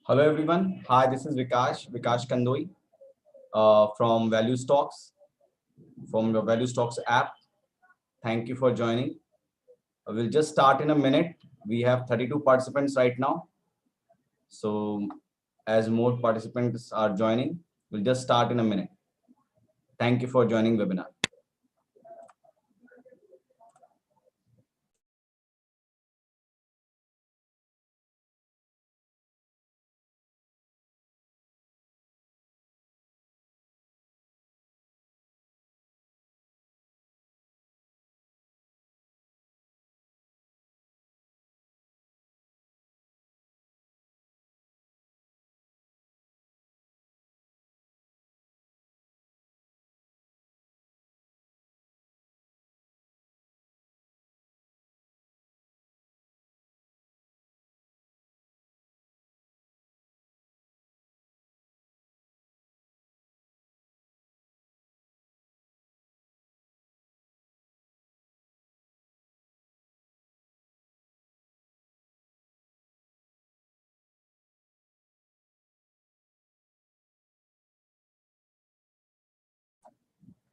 Hello everyone. Hi, this is Vikash Kandoi from Value Stocks, from the Value Stocks app. Thank you for joining. We'll just start in a minute. We have 32 participants right now. So as more participants are joining, we'll just start in a minute. Thank you for joining webinar.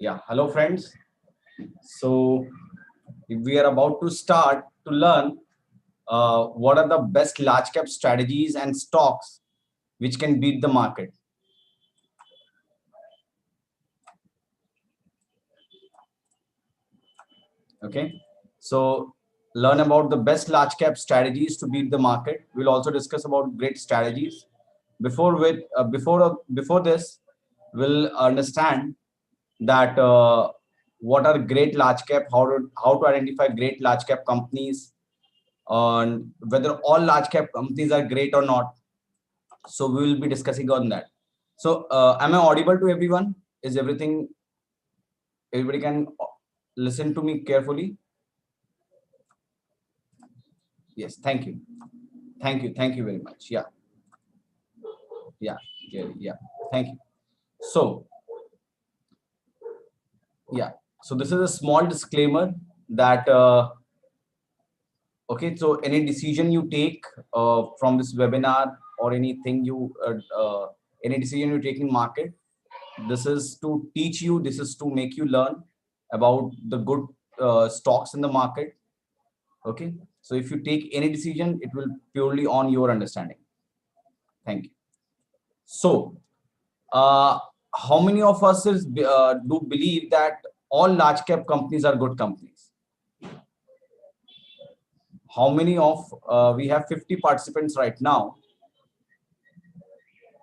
Yeah, hello friends. So we are about to start to learn what are the best large cap strategies and stocks which can beat the market. Okay, so learn about the best large cap strategies to beat the market. We'll also discuss about great strategies. Before this, we'll understand that what are great large cap, how to identify great large cap companies, and whether all large cap companies are great or not. So we will be discussing on that. So am I audible to everyone? Is everything? Everybody can listen to me carefully. Yes, thank you. Thank you very much. Yeah. Thank you. So, yeah, so this is a small disclaimer that, okay, so any decision you take from this webinar or any decision you take in market, this is to teach you, this is to make you learn about the good stocks in the market. Okay, so if you take any decision, it will purely on your understanding. Thank you. So, how many of us do believe that all large cap companies are good companies? How many of we have 50 participants right now?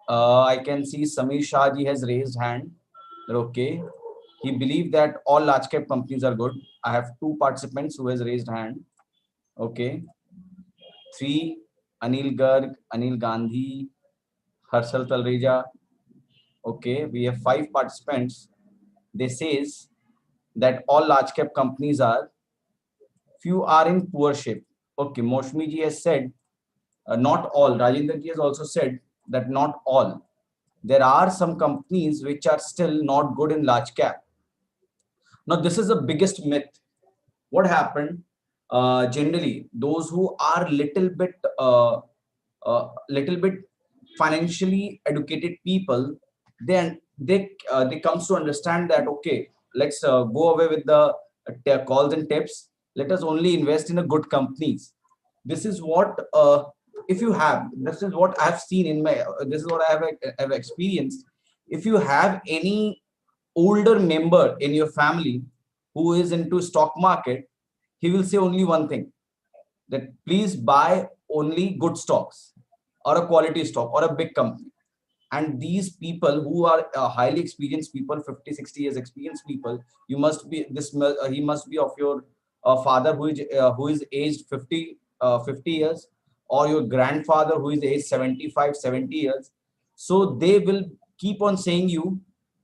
I can see Samir Shah ji has raised hand. Okay, he believed that all large cap companies are good. I have 2 participants who has raised hand. Okay, 3, Anil Garg, Anil Gandhi, Harshal Talreja. Okay, we have 5 participants. They says that all large cap companies are, few are in poor shape. Okay, Moshmi ji has said not all. Rajendra ji has also said that not all. There are some companies which are still not good in large cap. Now, this is the biggest myth. What happened? Generally, those who are little bit financially educated people, then they comes to understand that, okay, let's go away with the calls and tips. Let us only invest in a good companies. This is what if you have, this is what I've seen in my this is what have experienced. If you have any older member in your family who is into stock market, he will say only one thing, that please buy only good stocks or a quality stock or a big company. And these people who are highly experienced people, 50-60 years experienced people, you must be he must be of your father who is aged 50 years, or your grandfather who is aged 75-70 years. So they will keep on saying you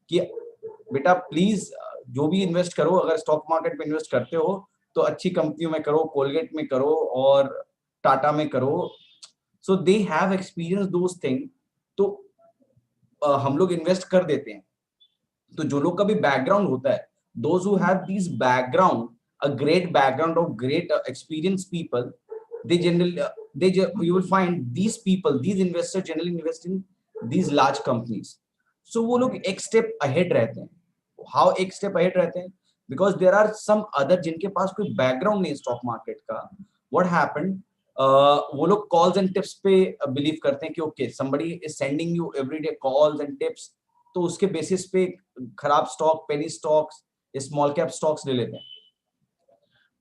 कि बेटा please जो भी invest करो, अगर stock market में invest करते हो तो अच्छी कंपनियों में करो, कोलगेट में करो और टाटा में करो. So they have experience those thing. तो हम लोग इन्वेस्ट कर देते हैं. तो जो लोग का भी बैकग्राउंड होता है, those who have this background, a great background of great experience people, they generally you will find these people, these investors generally invest in these large companies. So वो लोग एक step ahead रहते हैं. How एक step ahead रहते हैं? Because there are some other जिनके पास कोई background नहीं है stock market का. What happened? वो लोग calls and tips पे believe करते हैं कि okay, somebody is sending you everyday calls and tips, तो उसके basis पे खराब stock, penny stocks, small cap stocks ले लेते हैं.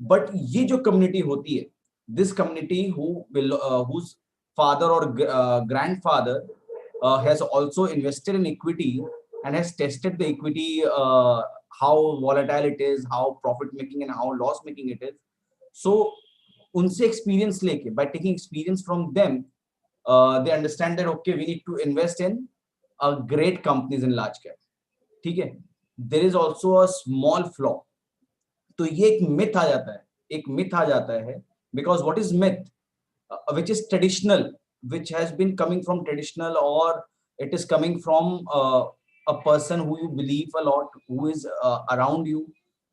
But ये जो community होती है, this community whose father or grandfather has also invested in equity and has tested the equity, how volatile it is, how profit making and how loss making it is. So unse experience leke, by taking experience from them, they understand that okay, we need to invest in great companies in large cap. ठीक है? There is also a small flaw. तो ये एक myth आ जाता है, एक myth आ जाता है, because what is myth? Which is traditional, which has been coming from traditional, or it is coming from a person who you believe a lot, who is around you.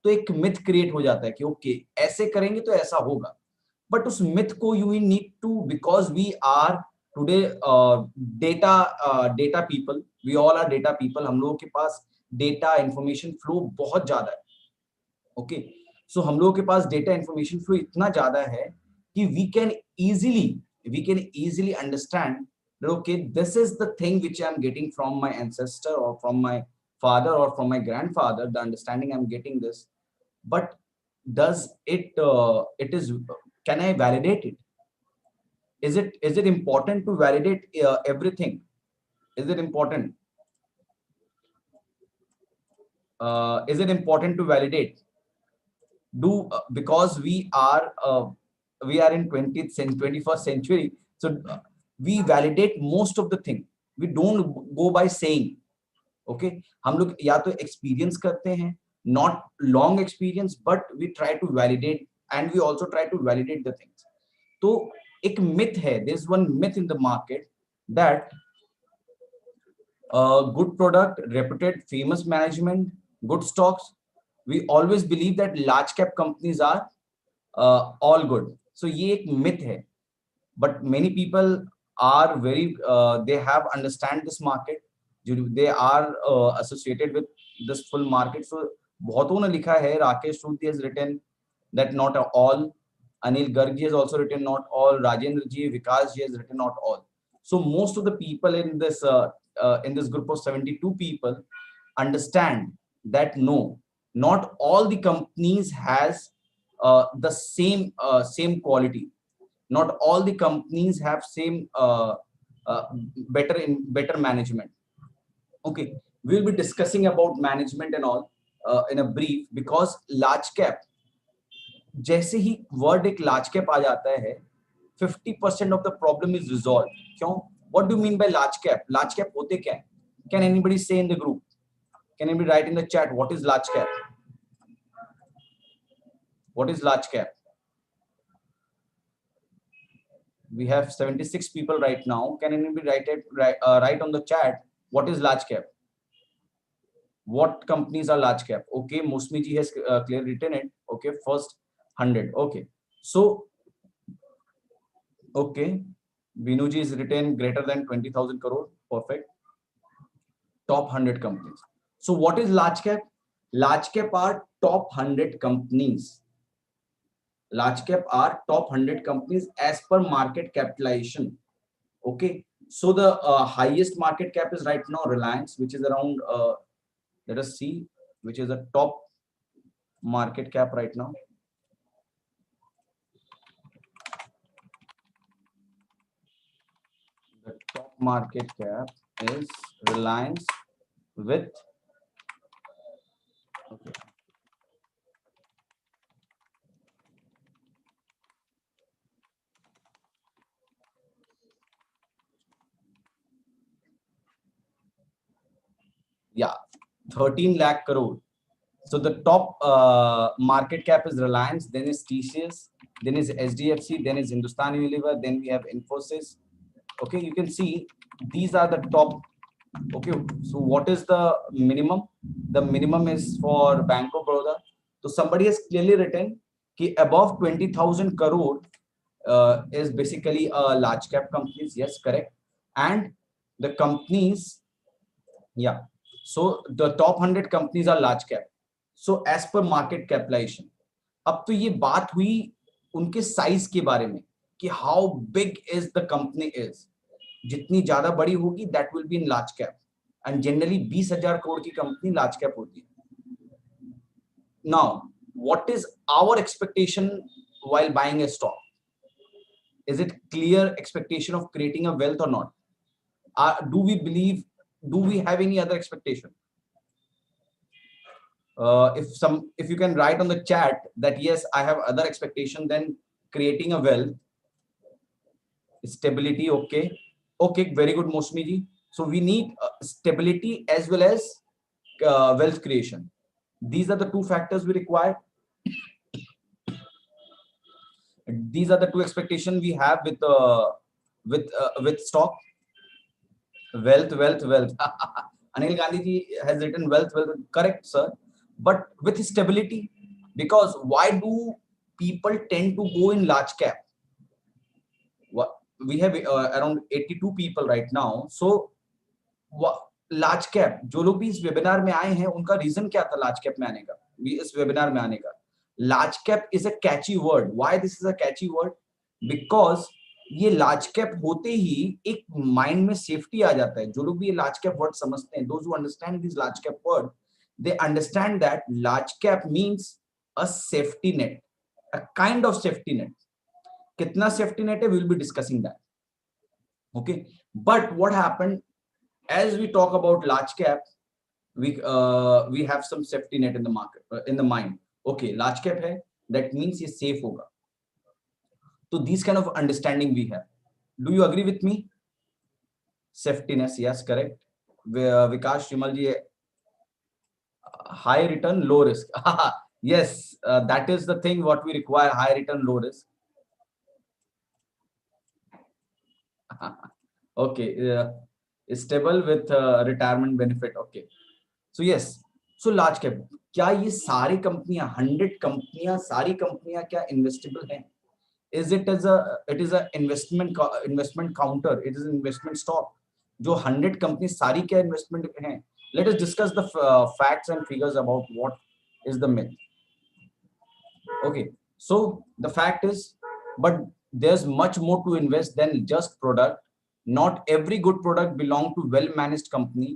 तो एक myth create हो जाता है कि okay, ऐसे करेंगे तो ऐसा होगा. But उस myth को you need to, because we are today data people, we all are data people. हम लोगों के पास data information flow बहुत ज्यादा है. ओके, सो हम लोगों के पास डेटा इंफॉर्मेशन फ्लो इतना ज्यादा है कि we can easily understand that okay, this is the thing which I'm getting from my ancestor or from my father or from my grandfather, the understanding I'm getting this. But does it is can I validate it? Is it important to validate everything? Is it important? Is it important to validate? Because we are in 21st century, so we validate most of the thing. We don't go by saying. Okay, हम लोग या तो experience करते हैं, not long experience, but we try to validate, and we also try to validate the things. तो एक myth है, there's one myth in the market that good product, reputed, famous management, good stocks. We always believe that large cap companies are all good. So ये एक myth है. But many people are very they have understand this market. They are associated with this full market. So बहुतों ने लिखा है, Rakesh Ruthi has written that not all. Anil Gargi has also written not all. Rajendra ji, Vikas ji has written not all. So most of the people in this group of 72 people understand that no, not all the companies has the same quality. Not all the companies have same better management. Okay, we'll be discussing about management and all in a brief, because large cap, जैसे ही word एक large cap आ जाता है, 50% of the problem is resolve. क्यों? What do you mean by large cap? Large cap होते क्या है? Can anybody say in the group? Can anybody write in the chat what is large cap? What is large cap? We have 76 people right now. Can anybody write on the chat what is large cap? What companies are large cap? Okay, Musmi ji has clearly written it. Okay, first 100. Okay, so okay, Binu ji is written greater than 20,000 crore. Perfect. Top 100 companies. So what is large cap? Large cap are top 100 companies. Large cap are top 100 companies as per market capitalization. Okay, so the highest market cap is right now Reliance, which is around let us see which is the top market cap right now. The top market cap is Reliance with okay. Yeah, 13 lakh crore. So the top market cap is Reliance, then is TCS, then is SDFC, then is Hindustan Unilever, then we have Infosys. Okay, you can see these are the top. Okay, so what is the minimum? The minimum is for Bank of Baroda. So somebody has clearly written कि above 20,000 crore is basically large cap companies. Yes, correct. And the companies, yeah. So the top 100 companies are large cap. So as per market capitalization, अब तो ये बात हुई उनके size के बारे में कि how big is the company is. जितनी ज्यादा बड़ी होगी that will be in large cap, and generally 20,000 crore की कंपनी लार्ज कैप होती है. Now what is our expectation while buying a stock? Is it clear expectation of creating a wealth or not? Do we believe, do we have any other expectation? If you can write on the chat that yes, I have other expectation than creating a wealth. Stability, okay. Okay, very good, Mosmi ji. So we need stability as well as wealth creation. These are the two factors we require. These are the two expectations we have with stock. Wealth. Anil Gandhi ji has written wealth. Correct, sir. But with stability, because why do people tend to go in large cap? We have around 82 people right now. So large cap, जो लोग भी इस webinar में आए हैं उनका reason क्या था लार्ज कैप में आने का, इस वेबिनार में आने का? Large cap is a catchy word. Why this is a catchy word? Because ये लार्ज कैप होते ही एक माइंड में सेफ्टी आ जाता है. जो लोग भी ये लार्ज कैप वर्ड समझते हैं, those who understand this large cap word, they understand that large cap means a safety net, a kind of safety net. कितना सेफ्टी नेट है, we will be discussing that. Okay, but what happened as we talk about large cap, we have some safety net in the market, in the mind. Okay, large cap hai, that means ye safe hoga. So these kind of understanding we have. Do you agree with me? Safetyness, yes, correct. Vikas Shimal ji, high return, low risk. Yes, that is the thing what we require, high return, low risk. Okay, stable with retirement benefit. Okay, so yes, so large cap, क्या ये सारी कंपनियां 100 कंपनियां, सारी कंपनियां क्या investable हैं? Is it is a investment counter, it is investment stock? जो 100 कंपनी सारी क्या इन्वेस्टमेंट हैं? Let us discuss the facts and figures about what is the myth. Okay, so the fact is, but there's much more to invest than just product. Not every good product belong to well managed company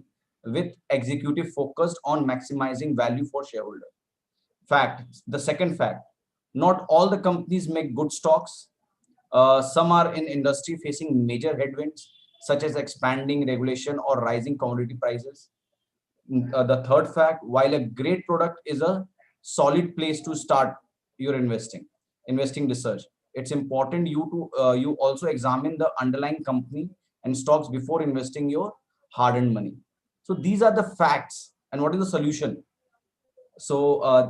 with executive focused on maximizing value for shareholder. Fact, the second fact, not all the companies make good stocks. Some are in industry facing major headwinds such as expanding regulation or rising commodity prices. The third fact, while a great product is a solid place to start your investing research, it's important you also examine the underlying company and stocks before investing your hard-earned money. So these are the facts. And what is the solution? So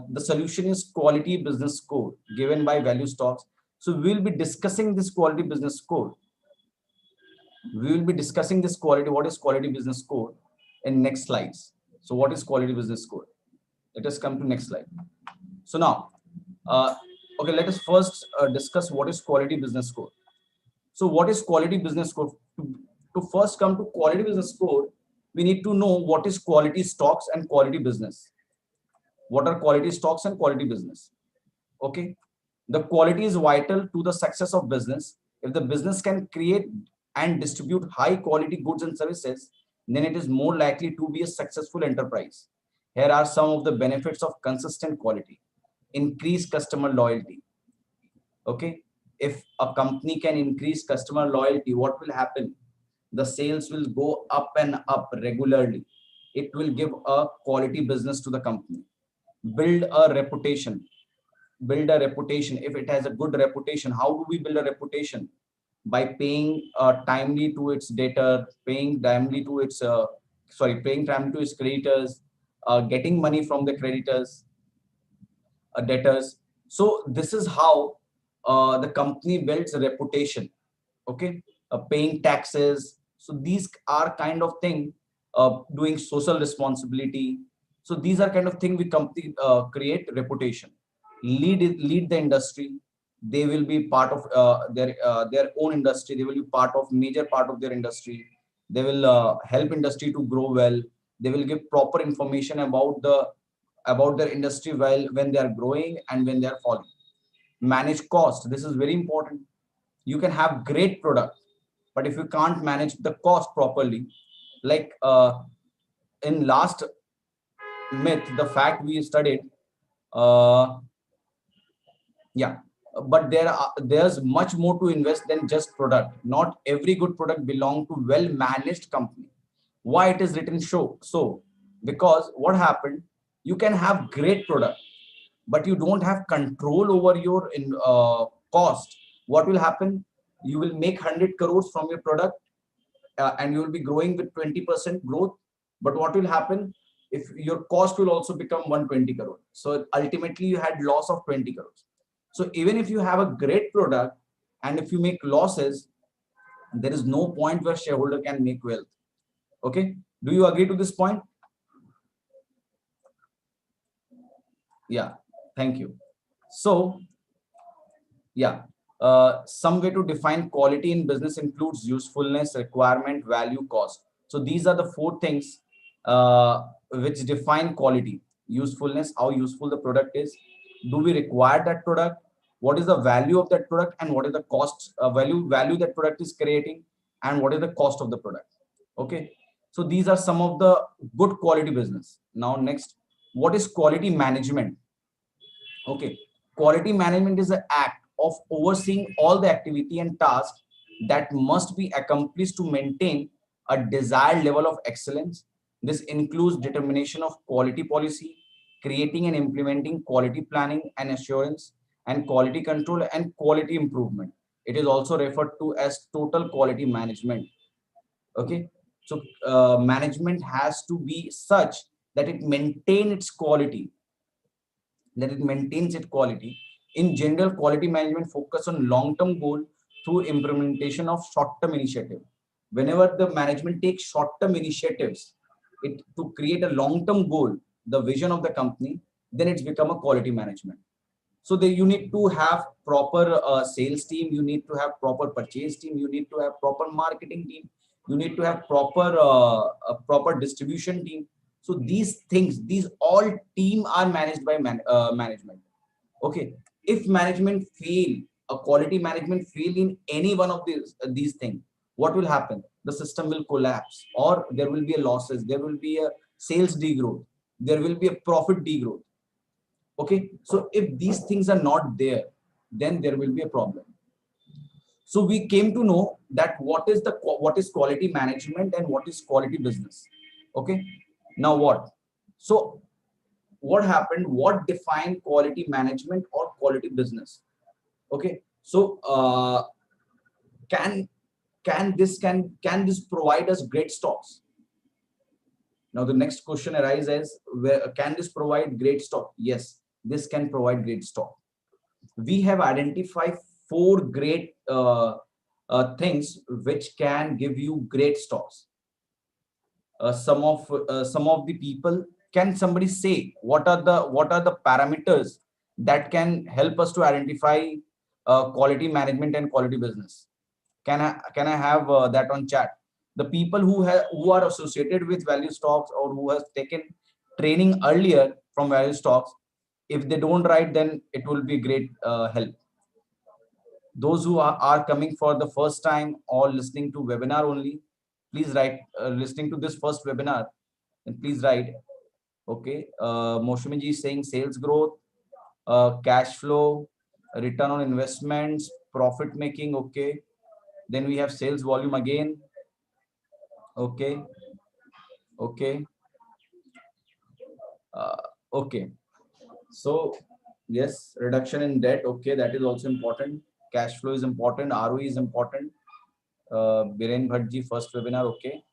the solution is quality business score given by value stocks. So we will be discussing this quality business score. We will be discussing this quality, what is quality business score, in next slides. So what is quality business score? Let us come to next slide. So now, okay, let us first discuss what is quality business score. So what is quality business score? To first come to quality business score, we need to know what is quality stocks and quality business. What are quality stocks and quality business? Okay, the quality is vital to the success of business. If the business can create and distribute high quality goods and services, then it is more likely to be a successful enterprise. Here are some of the benefits of consistent quality. Increase customer loyalty. Okay, if a company can increase customer loyalty, what will happen? The sales will go up and up regularly. It will give a quality business to the company. Build a reputation. Build a reputation. If it has a good reputation, how do we build a reputation? By paying timely to its debtor, paying timely to its paying timely to its creditors, getting money from the creditors, debtors. So this is how the company builds a reputation. Okay, paying taxes. So these are kind of thing, doing social responsibility. So these are kind of thing we company create reputation. Lead the industry. they will be part of their own industry. They will be part of major part of their industry. They will help industry to grow well. They will give proper information about their industry while when they are growing and when they are falling. Manage cost, this is very important. You can have great product, but if you can't manage the cost properly, like in last myth, the fact we studied, uh, yeah, but there's much more to invest than just product. Not every good product belong to well managed company. Why it is written so? Because what happened, you can have great product, but you don't have control over your cost. What will happen, you will make 100 crores from your product, and you will be growing with 20% growth. But what will happen if your cost will also become 120 crore? So ultimately you had loss of 20 crores. So even if you have a great product and if you make losses, there is no point where shareholder can make wealth. Okay, do you agree to this point? Yeah, thank you. So yeah, some way to define quality in business includes usefulness, requirement, value, cost. So these are the four things which define quality. Usefulness, how useful the product is. Do we require that product? What is the value of that product, and what is the cost value that product is creating, and what is the cost of the product? Okay, so these are some of the good quality business. Now next, what is quality management? Okay, quality management is the act of overseeing all the activity and tasks that must be accomplished to maintain a desired level of excellence. This includes determination of quality policy, creating and implementing quality planning and assurance, and quality control and quality improvement. It is also referred to as total quality management. Okay, so management has to be such that it maintain its quality, that it maintains its quality. In general, quality management focus on long-term goal through implementation of short-term initiative. Whenever the management takes short-term initiatives, it to create a long-term goal, the vision of the company, then it's become a quality management. So you need to have proper sales team, you need to have proper purchase team, you need to have proper marketing team, you need to have proper a proper distribution team. So these things, these all team are managed by management. Okay, if management fail, a quality management fail in any one of these things, what will happen? The system will collapse, or there will be a losses, there will be a sales degrowth, there will be a profit degrowth. Okay, so if these things are not there, then there will be a problem. So we came to know that what is quality management and what is quality business. Okay, now what? So what happened, what defined quality management or quality business? Okay, so can can this provide us great stocks? Now the next question arises, where can this provide great stock? Yes, this can provide great stock. We have identified four great things which can give you great stocks. Some of the people, can somebody say what are the parameters that can help us to identify quality management and quality business? Can I have that on chat? The people who are associated with value stocks or who has taken training earlier from value stocks, if they don't write, then it will be great help. Those who are coming for the first time or listening to webinar only, please write, listening to this first webinar, and please write. Okay, Moshimi ji is saying sales growth, cash flow, return on investments, profit making. Okay, then we have sales volume again. Okay, okay, okay. So yes, reduction in debt. Okay, that is also important. Cash flow is important. ROE is important. Biren Bhatt first webinar. Okay,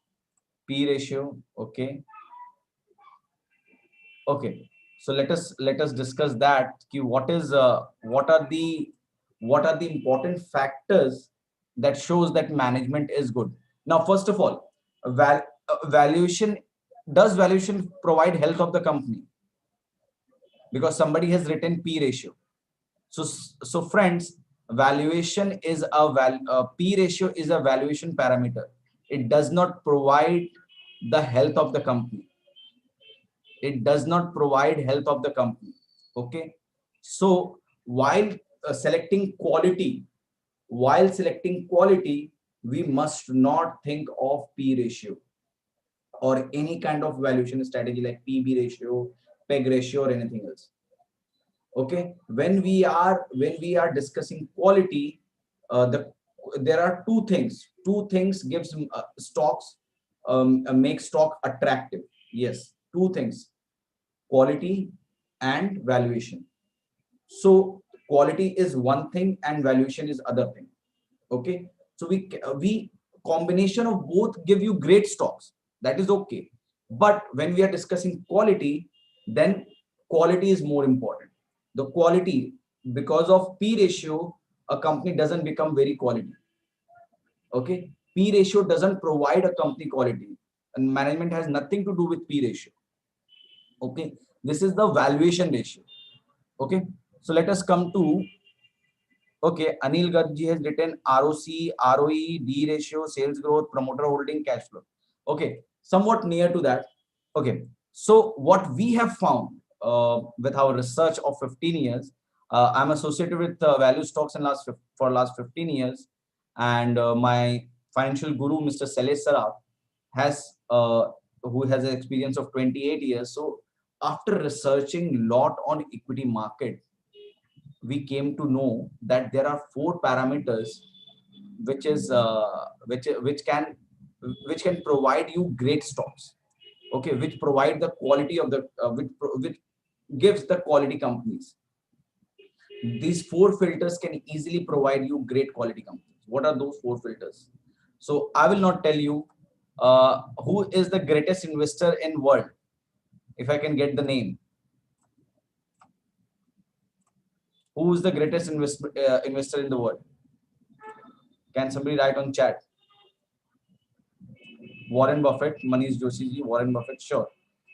P ratio. Okay, okay. So let us discuss that. What are the important factors that shows that management is good? Now, first of all, valuation, does valuation provide health of the company? Because somebody has written P ratio. So friends, valuation is P ratio is a valuation parameter. It does not provide the health of the company. It does not provide health of the company. Okay. So while selecting quality, we must not think of P ratio or any kind of valuation strategy like PB ratio, PEG ratio, or anything else. Okay, when we are discussing quality, there are two things gives stocks, make stock attractive. Yes, two things: quality and valuation. So quality is one thing and valuation is other thing. Okay, so we combination of both give you great stocks, that is okay. But when we are discussing quality, then quality is more important. The quality, because of P ratio, a company doesn't become very quality. Okay, P ratio doesn't provide a company quality, and management has nothing to do with P ratio. Okay, this is the valuation ratio. Okay, so let us come to, okay, Anil Garg has written ROC, ROE, D ratio, sales growth, promoter holding, cash flow. Okay, somewhat near to that. Okay, so what we have found with our research of 15 years, I'm associated with value stocks in for last 15 years, and my financial guru, Mr. Salesh Saraf, has who has an experience of 28 years. So after researching lot on equity market, we came to know that there are four parameters which is which can provide you great stocks. Okay, which provide the quality of the which gives the quality companies. These four filters can easily provide you great quality companies. What are those four filters? So I will not tell you who is the greatest investor in world. If I can get the name, who is the greatest investor in the world? Can somebody write on chat? Warren Buffett, Manish Joshi ji, Warren Buffett, sure.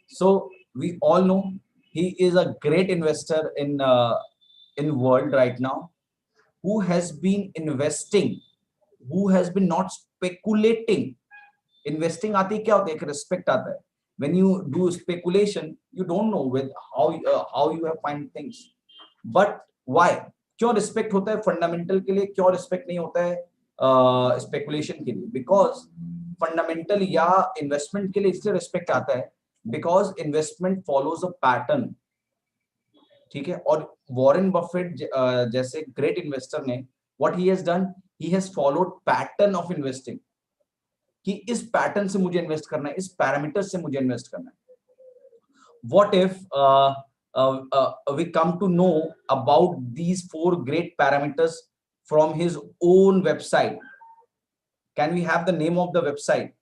So we all know he is a great investor in world right now, who has been investing, who has been not speculating. Investing आती क्या होता है? एक respect आता है. When you do speculation, you don't know with how you have find things. But why? क्यों respect होता है fundamental के लिए? क्यों respect नहीं होता है speculation के लिए? Because फंडामेंटल या इन्वेस्टमेंट के लिए इससे रिस्पेक्ट आता है because investment follows a pattern. ठीक है, और वॉरेन बफेट जैसे ग्रेट इन्वेस्टर ने what he has done, he has followed pattern of investing, कि इस पैटर्न से मुझे इन्वेस्ट करना है, इस पैरामीटर से मुझे इन्वेस्ट करना है. What if we come to know about these four great parameters from his own website? Can we have the name of the website?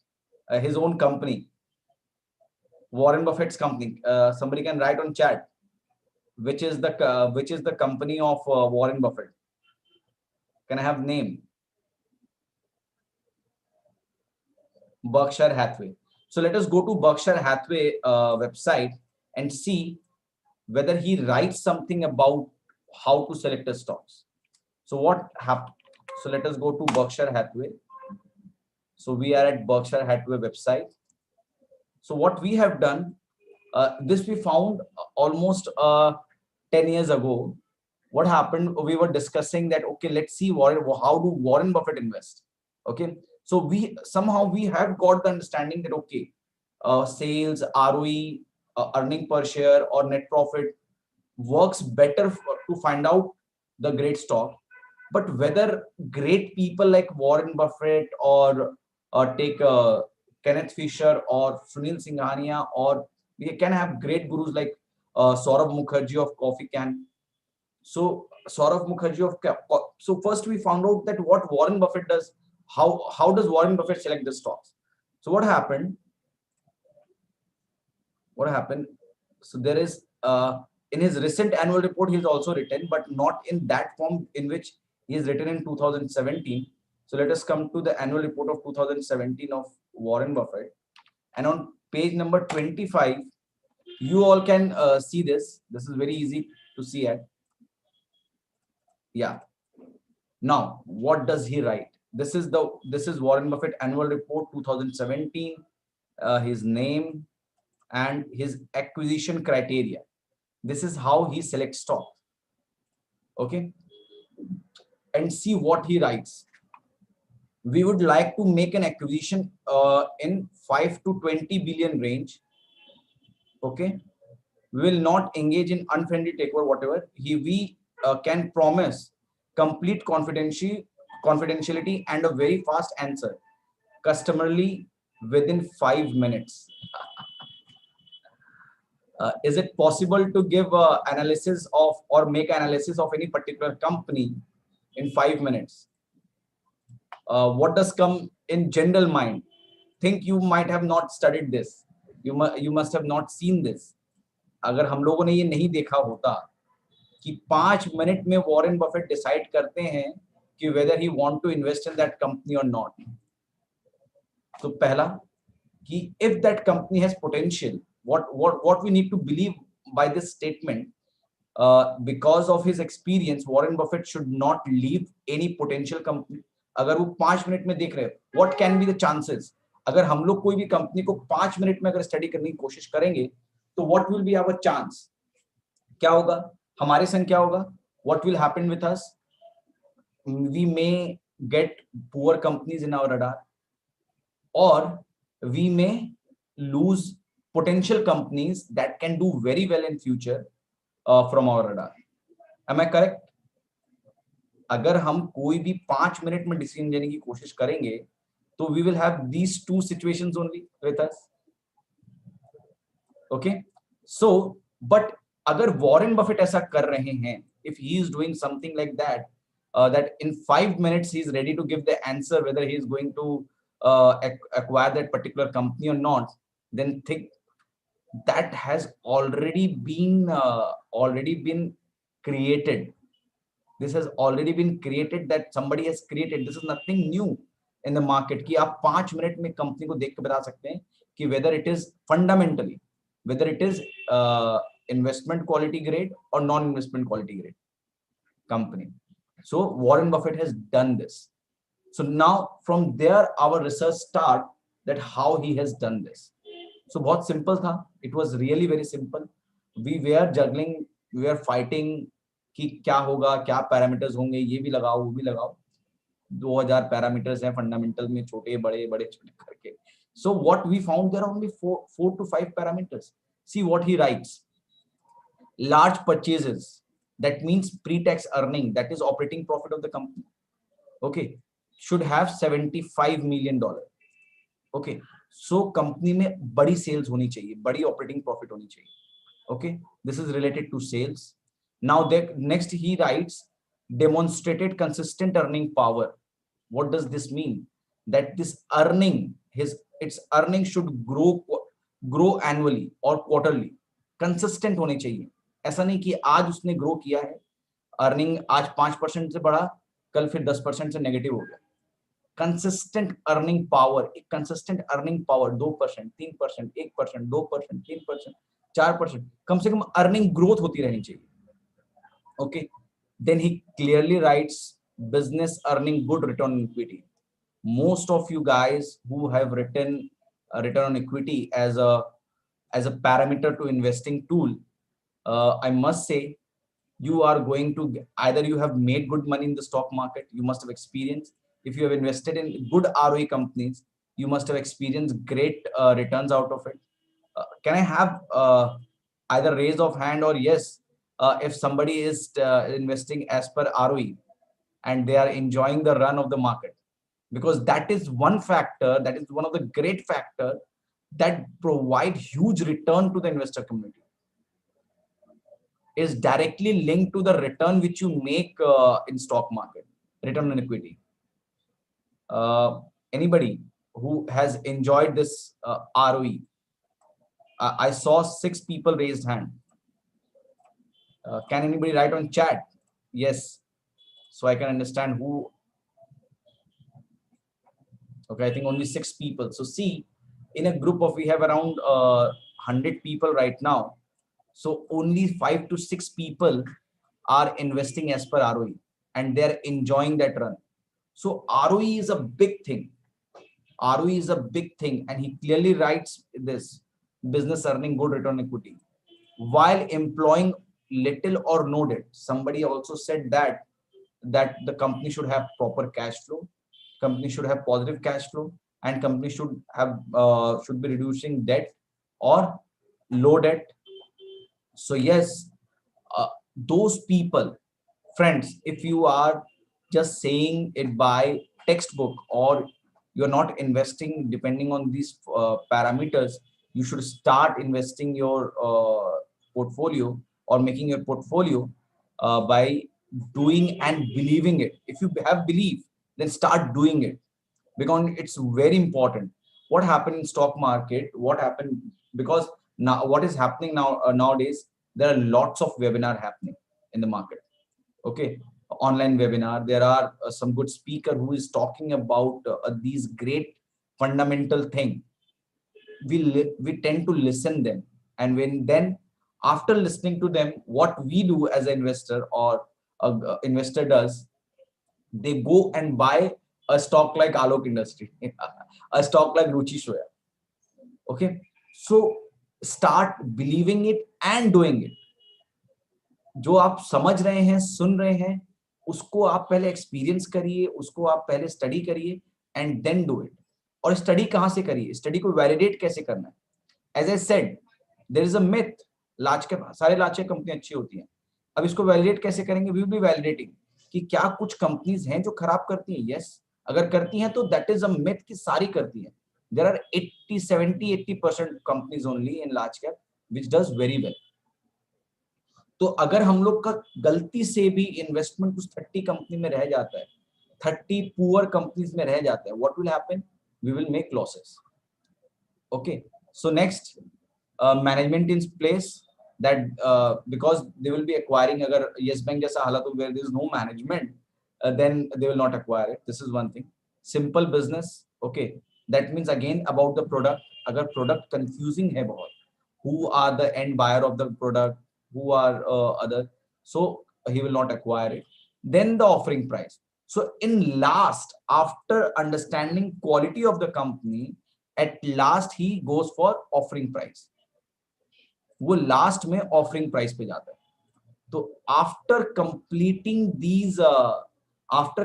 His own company, Warren Buffett's company. Somebody can write on chat which is the company of Warren Buffett. Can I have name? Berkshire Hathaway. So let us go to Berkshire Hathaway website and see whether he writes something about how to select the stocks. So what happened? So let us go to Berkshire Hathaway. So we are at Berkshire Hathaway website. So what we have done, this we found almost 10 years ago. What happened? We were discussing that, okay, let's see how do Warren Buffett invest. Okay, so we somehow we have got the understanding that, okay, sales, ROE, earning per share or net profit works better to find out the great stock. But whether great people like Warren Buffett or take Kenneth Fisher or Sunil Singhania, or we can have great gurus like Saurabh Mukherjee of Coffee Can. So Saurabh Mukherjee so first we found out that what Warren Buffett does, how does Warren Buffett select the stocks. So what happened? So there is in his recent annual report he has also written, but not in that form in which he is written in 2017. So let us come to the annual report of 2017 of Warren Buffett, and on page number 25 you all can see this. This is very easy to see at. Yeah. Now, what does he write? This is Warren Buffett annual report 2017. His name and his acquisition criteria. This is how he selects stock. Okay, and see what he writes. We would like to make an acquisition in 5 to 20 billion range. Okay, we will not engage in unfriendly takeover, whatever. We can promise complete confidentiality and a very fast answer, customarily within 5 minutes. Is it possible to give analysis of or make analysis of any particular company in 5 minutes? What does come in general mind? Think you might have not studied this. You must have not seen this. अगर हम लोगों ने ये नहीं देखा होता कि 5 minute में वॉरेन बफेट डिसाइड करते हैं कि whether he want to invest in that company or not. तो पहला कि if that company has potential, what we need to believe by this statement, because of his experience, Warren Buffett should not leave any potential company. अगर वो 5 minute में देख रहे हो, what can be the chances? अगर हम लोग कोई भी कंपनी को 5 मिनट में अगर स्टडी करने की कोशिश करेंगे, तो what will be our chance? क्या होगा हमारे संग? क्या होगा? What will happen with us? We may get poor companies in our radar, or we may lose potential companies that can do very well in future from our radar. Am I correct? अगर हम कोई भी 5 minute में decision लेने की कोशिश करेंगे, तो we will have these two situations only with us. Okay, so but अगर वॉरेन बफेट ऐसा कर रहे हैं, if he is doing something like that, that in 5 minutes he is ready to give the answer whether he is going to acquire that particular company or not, then think that has already been created. This has already been created, that somebody has created. This is nothing new in the market कि आप 5 minute में company को देख के बता सकते हैं कि whether it is fundamentally, whether it is investment quality grade or non-investment quality grade company. So Warren Buffett has done this. So now from there our research start that how he has done this. So बहुत simple था. It was really very simple. We were juggling, we were fighting कि क्या होगा, क्या parameters होंगे, ये भी लगाओ वो भी लगाओ. 2000 पैरामीटर्स हैं फंडामेंटल में, छोटे बड़े बड़े छोटे करके. So what we found, there are only four to five parameters. See what he writes. Large purchases, that means pre-tax earning, that is operating profit of the company. Okay, should have $75 million. Okay, so company में बड़ी sales होनी चाहिए, बड़ी operating profit होनी चाहिए. Okay, this is related to sales. Now next he writes demonstrated consistent earning power. What does this mean? That this earning, its earning should grow annually or quarterly. Consistent होने चाहिए. ऐसा नहीं कि आज उसने grow किया है, अर्निंग आज 5% से बढ़ा, कल फिर 10% से नेगेटिव हो गया. कंसिस्टेंट अर्निंग पावर, एक कंसिस्टेंट अर्निंग पावर 2%, 3%, 1%, 2%, 3%, 4%, कम से कम अर्निंग ग्रोथ होती रहनी चाहिए. Okay, then he clearly writes business earning good return on equity. Most of you guys who have written return on equity as a parameter to investing tool, I must say you are going to either you have made good money in the stock market, you must have experienced. If you have invested in good ROE companies, you must have experienced great returns out of it. Can I have either raise of hand or yes, if somebody is investing as per ROE and they are enjoying the run of the market? Because that is one factor, that is one of the great factor that provide huge return to the investor community, is directly linked to the return which you make in stock market, return on equity. Anybody who has enjoyed this ROE? I saw 6 people raised hand. Can anybody write on chat? Yes, so I can understand who. Okay, I think only 6 people. So see, in a group of, we have around 100 people right now. So only 5 to 6 people are investing as per ROE. and they're enjoying that run. So ROE is a big thing. ROE is a big thing, and he clearly writes this: business earning good return on equity while employing little or no debt. Somebody also said that the company should have proper cash flow, company should have positive cash flow, and company should be reducing debt or low debt. So yes, those people, friends, if you are just saying it by textbook, or you're not investing depending on these parameters, you should start investing your portfolio, or making your portfolio by doing and believing it. If you have belief, then start doing it, because it's very important. What happened in stock market, what happened, because now what is happening now, nowadays, there are lots of webinar happening in the market. Okay, online webinar, there are some good speaker who is talking about these great fundamental thing. We tend to listen them, and when then after listening to them, what we do as an investor, or a investor does, they go and buy a stock like Alok Industry, a stock like Ruchi Soya. Okay, so start believing it and doing it. जो आप समझ रहे हैं, सुन रहे हैं, उसको आप पहले एक्सपीरियंस करिए, उसको आप पहले स्टडी करिए, एंड देन डू इट. और स्टडी कहां से करिए, स्टडी को वैलिडेट कैसे करना है. As I said, there is a myth, सारे लार्ज कैप कंपनी अच्छी होती हैं. अब इसको वैलिडेट कैसे करेंगे, वी विल बी वैलिडेटिंग कि क्या कुछ कंपनीज हैं जो खराब करती हैं. यस, अगर करती हैं तो दैट इज अ मिथ कि सारी करती हैं. There are 80 70 80% companies only in large cap which does very well. तो अगर हम लोग का गलती से भी इन्वेस्टमेंट कुछ 30 कंपनी में रह जाता है, 30 पुअर कंपनीज में रह जाता है, what will happen, we will make losses. Okay, so next, management in place, that because they will be acquiring, agar yes bank jaisa halat ho where there is no management, then they will not acquire it. This is one thing. Simple business. Okay, that means again about the product, agar product confusing hai bahut, who are the end buyer of the product, who are other, so he will not acquire it. Then the offering price. So in last, after understanding quality of the company, at last he goes for offering price. वो last में offering price पे जाता है. तो after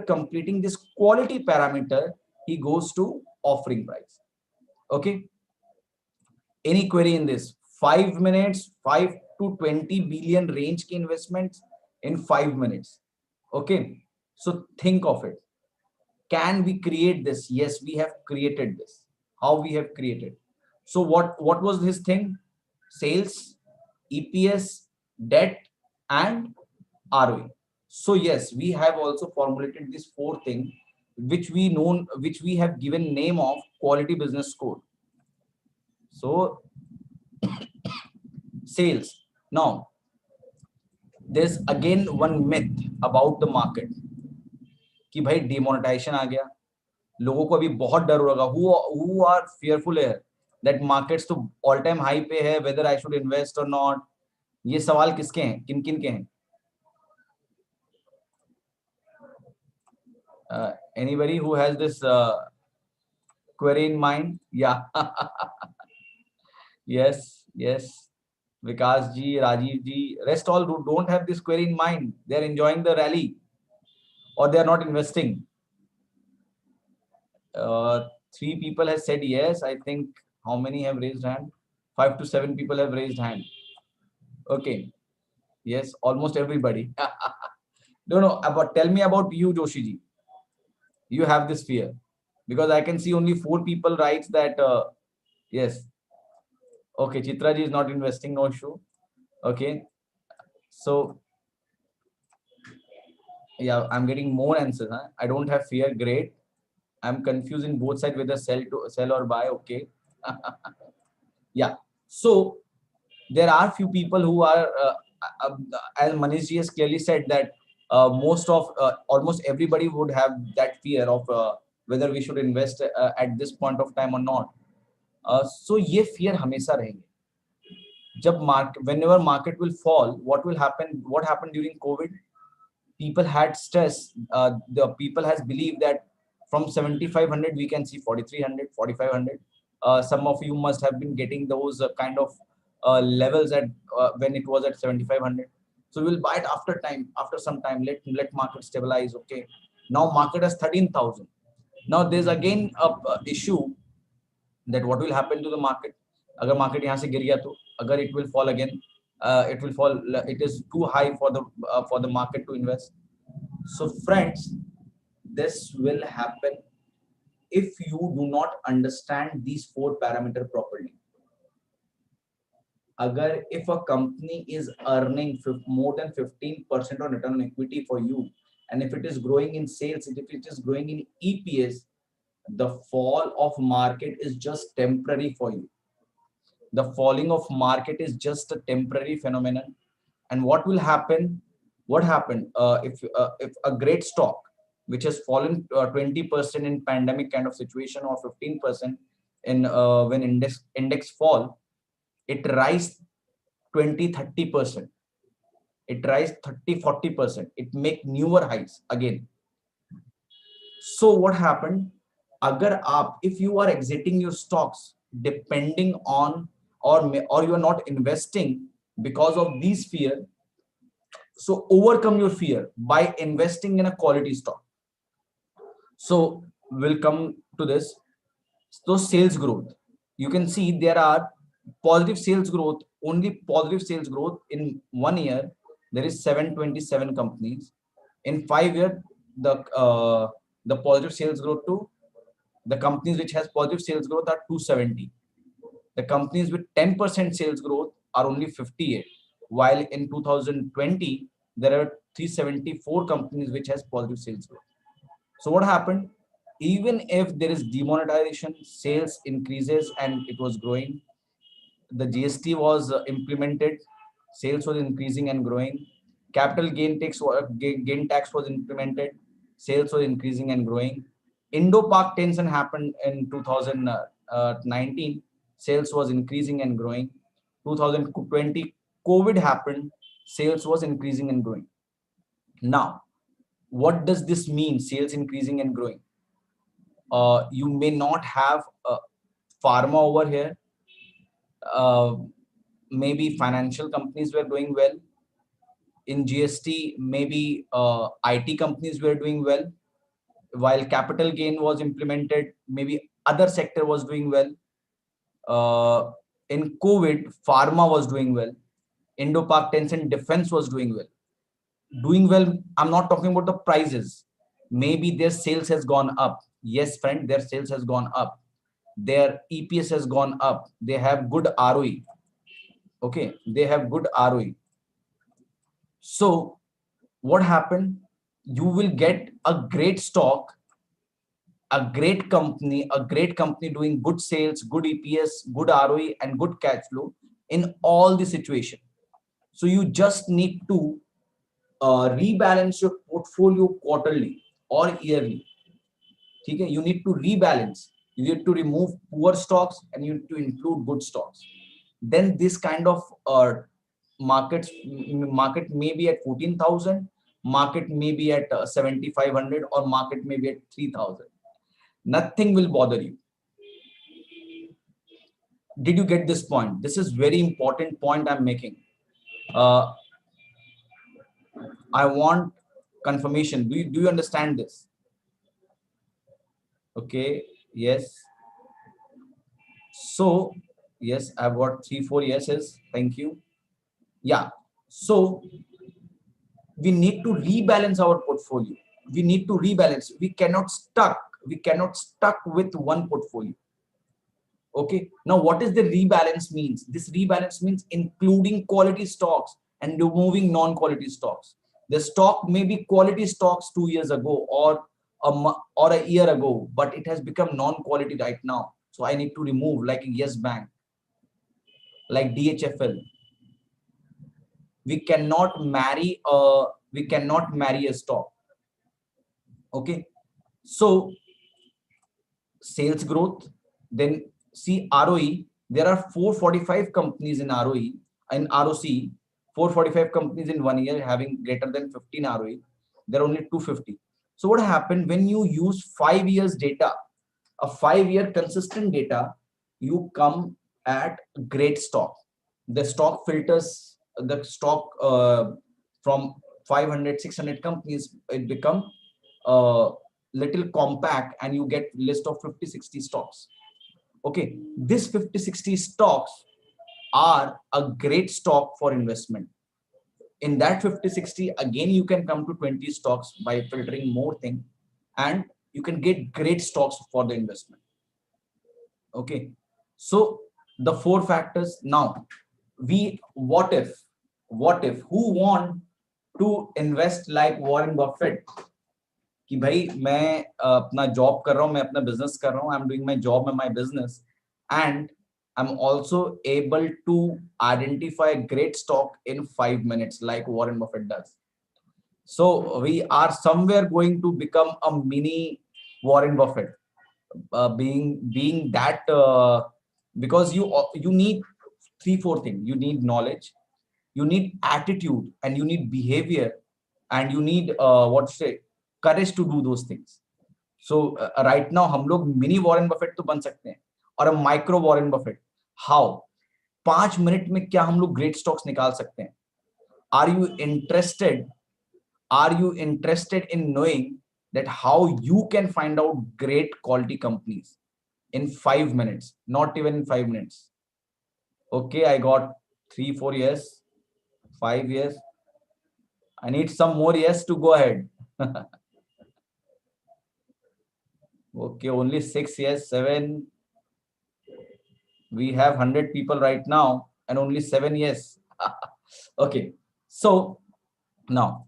completing this quality parameter, he goes to offering price. Okay, any query in this? 5 minutes, 5 to 20 billion range के investments in 5 minutes. Okay, so think of it. Can we create this? Yes, we have created this. How we have created? So what was this thing? Sales, EPS, debt, and ROE. So yes, we have also formulated this 4 thing, which we have given name of quality business score. So sales. Now there's again one myth about the market कि भाई demonetization आ गया. लोगों को अभी बहुत डर होगा. Who are fearful है that markets तो all time high पे है, whether I should invest or not. ये सवाल किसके हैं, किन किन के हैं? Anybody who has this query in mind? Yeah. Yes, Vikas ji, Rajiv ji, rest all who don't have this query in mind, they are enjoying the rally or they are not investing. 3 people have said yes. I think how many have raised hand? 5 to 7 people have raised hand. Okay, yes, almost everybody. No, but tell me about you, Joshi ji. You have this fear, because I can see only 4 people writes that yes. Okay, Chitra ji is not investing, no issue. Okay, so yeah, I'm getting more answers. Huh? I don't have fear. Great. I'm confused in both sides whether sell or buy. Okay. Yeah. So there are few people who are, as Manish ji has clearly said, that almost everybody would have that fear of whether we should invest at this point of time or not. So ये fear हमेशा रहेंगे. जब whenever market will fall, what will happen? What happened during COVID? people had stress. The people has believed that from 7500 we can see 4300, 4500. Some of you must have been getting those kind of levels at when it was at 7500. So we'll buy it after time, after some time. Let market stabilize. Okay, now market has 13,000. Now there's again a issue that what will happen to the market. अगर market यहाँ से गिर गया तो अगर it will fall again, it will fall. It is too high for the market to invest. So friends, this will happen if you do not understand these four parameters properly. Agar if a company is earning more than 15% on return on equity for you, and if it is growing in sales, if it is growing in EPS, the fall of market is just temporary for you. The falling of market is just a temporary phenomenon. And what will happen? What happened if a great stock which has fallen 20% in pandemic kind of situation, or 15% in when index fall, it rise 20-30%, it rise 30-40%, it make newer highs again. So what happened? Agar aap, if you are exiting your stocks depending on, or you are not investing because of these fear, so overcome your fear by investing in a quality stock. So we'll come to this. So sales growth, you can see there are positive sales growth, only positive sales growth in 1 year. There is 727 companies. In 5 years, the positive sales growth to the companies which has positive sales growth are 270. The companies with 10% sales growth are only 58. While in 2020, there are 374 companies which has positive sales growth. So what happened? Even if there is demonetization, sales increases and it was growing. The GST was implemented, sales was increasing and growing. Capital gain tax was implemented, sales was increasing and growing. Indo-Pak tension happened in 2019, sales was increasing and growing. 2020 COVID happened, sales was increasing and growing. Now, what does this mean? Sales increasing and growing. You may not have pharma over here. Maybe financial companies were doing well. In GST, maybe IT companies were doing well. While capital gain was implemented, maybe other sector was doing well. In COVID, pharma was doing well. Indo-Pak tension, defense was doing well. Doing well, I'm not talking about the prices. Maybe their sales has gone up. Yes, friend, their sales has gone up. Their EPS has gone up. They have good ROE. Okay, they have good ROE. So what happened? You will get a great stock, a great company doing good sales, good EPS, good ROE, and good cash flow in all the situation. So you just need to rebalance your portfolio quarterly or yearly. Okay? You need to rebalance. You need to remove poor stocks and you need to include good stocks. Then this kind of market may be at 14,000, market may be at 7,500, or market may be at 3,000. Nothing will bother you. Did you get this point? This is very important point I'm making. I want confirmation. Do you understand this? Okay. Yes. So yes, I've got 3-4 yeses. Thank you. Yeah. So we need to rebalance our portfolio. We need to rebalance. We cannot stuck with one portfolio. Okay. Now, what is the rebalance means? This rebalance means including quality stocks and removing non-quality stocks. The stock may be quality stocks 2 years ago or a year ago, but it has become non-quality right now. So I need to remove, like Yes Bank, like DHFL. We cannot marry a stock. Okay. So sales growth, then see ROE. There are 445 companies in ROE and ROC, 445 companies in 1 year having greater than 15 ROE. There are only 250. So what happened when you use 5 years data, a 5 year consistent data, you come at great stock. The stock filters the stock from 500, 600 companies, it become little compact, and you get list of 50, 60 stocks. Okay, this 50, 60 stocks are a great stock for investment. In that 50, 60, again you can come to 20 stocks by filtering more thing, and you can get great stocks for the investment. Okay, so the four factors. Now we, what if who want to invest like Warren Buffett, कि भाई मैं अपना job कर रहा हूं, मैं अपना business कर रहा हूं, I am doing my job में my business, and I'm also able to identify great stock in 5 minutes like Warren Buffett does. So we are somewhere going to become a mini Warren Buffett, being that because you need three, four things. You need knowledge, you need attitude, and you need behavior, and you need what to say, courage to do those things. So right now हम लोग mini Warren Buffett तो बन सकते हैं, और micro Warren Buffett how, 5 minute में क्या हम लोग ग्रेट स्टॉक्स निकाल सकते हैं? Are you interested, are you interested in knowing that how you can find out great quality companies in 5 minutes, not even in 5 minutes? Okay, I got 3, 4 years, 5 years. I need some more years to go ahead. Okay, only 6 years, 7. We have 100 people right now and only 7 years. Okay, so now,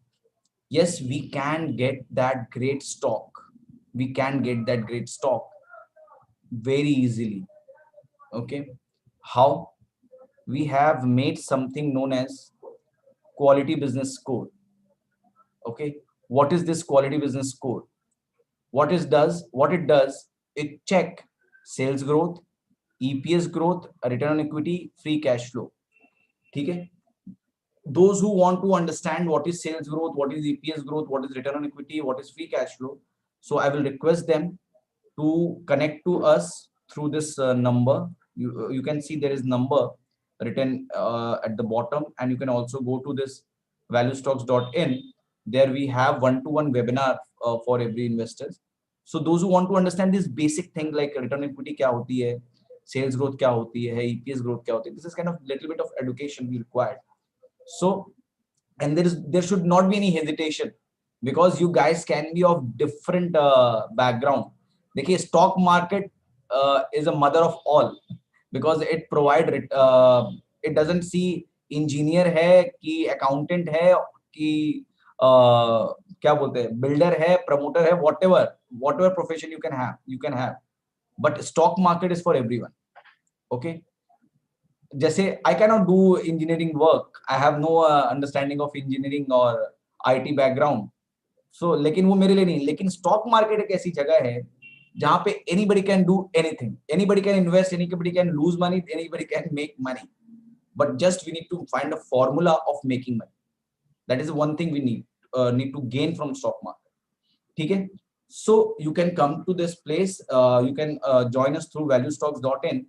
yes, we can get that great stock. We can get that great stock very easily. Okay, how? We have made something known as quality business score. Okay, what is this quality business score? What it does, it check sales growth, EPS growth, return on equity, free cash flow. ठीक है? Those who want to understand what is sales growth, what is EPS growth, what is return on equity, what is free cash flow, so I will request them to connect to us through this number. You can see there is number written at the bottom, and you can also go to this valuestocks.in. There we have one-to-one webinar for every investors. So those who want to understand this basic thing like return on equity क्या होती है, sales growth क्या होती है, EPS growth क्या होती है, this is kind of little bit of education we required. So, and there should not be any hesitation, because you guys can be of different background. देखिए, stock market is a mother of all, because it it doesn't see engineer है कि accountant है कि क्या बोलते हैं, builder है, promoter है, whatever profession you can have, but stock market is for everyone. Okay, जैसे I cannot do engineering work, I have no understanding of engineering or IT background, so लेकिन वो मेरे लिए नहीं. लेकिन stock market एक ऐसी जगह है जहाँ पे anybody can do anything, anybody can invest, anybody can lose money, anybody can make money, but just we need to find a formula of making money. That is one thing we need to gain from stock market. ठीक है? So you can come to this place, you can join us through valuestocks.in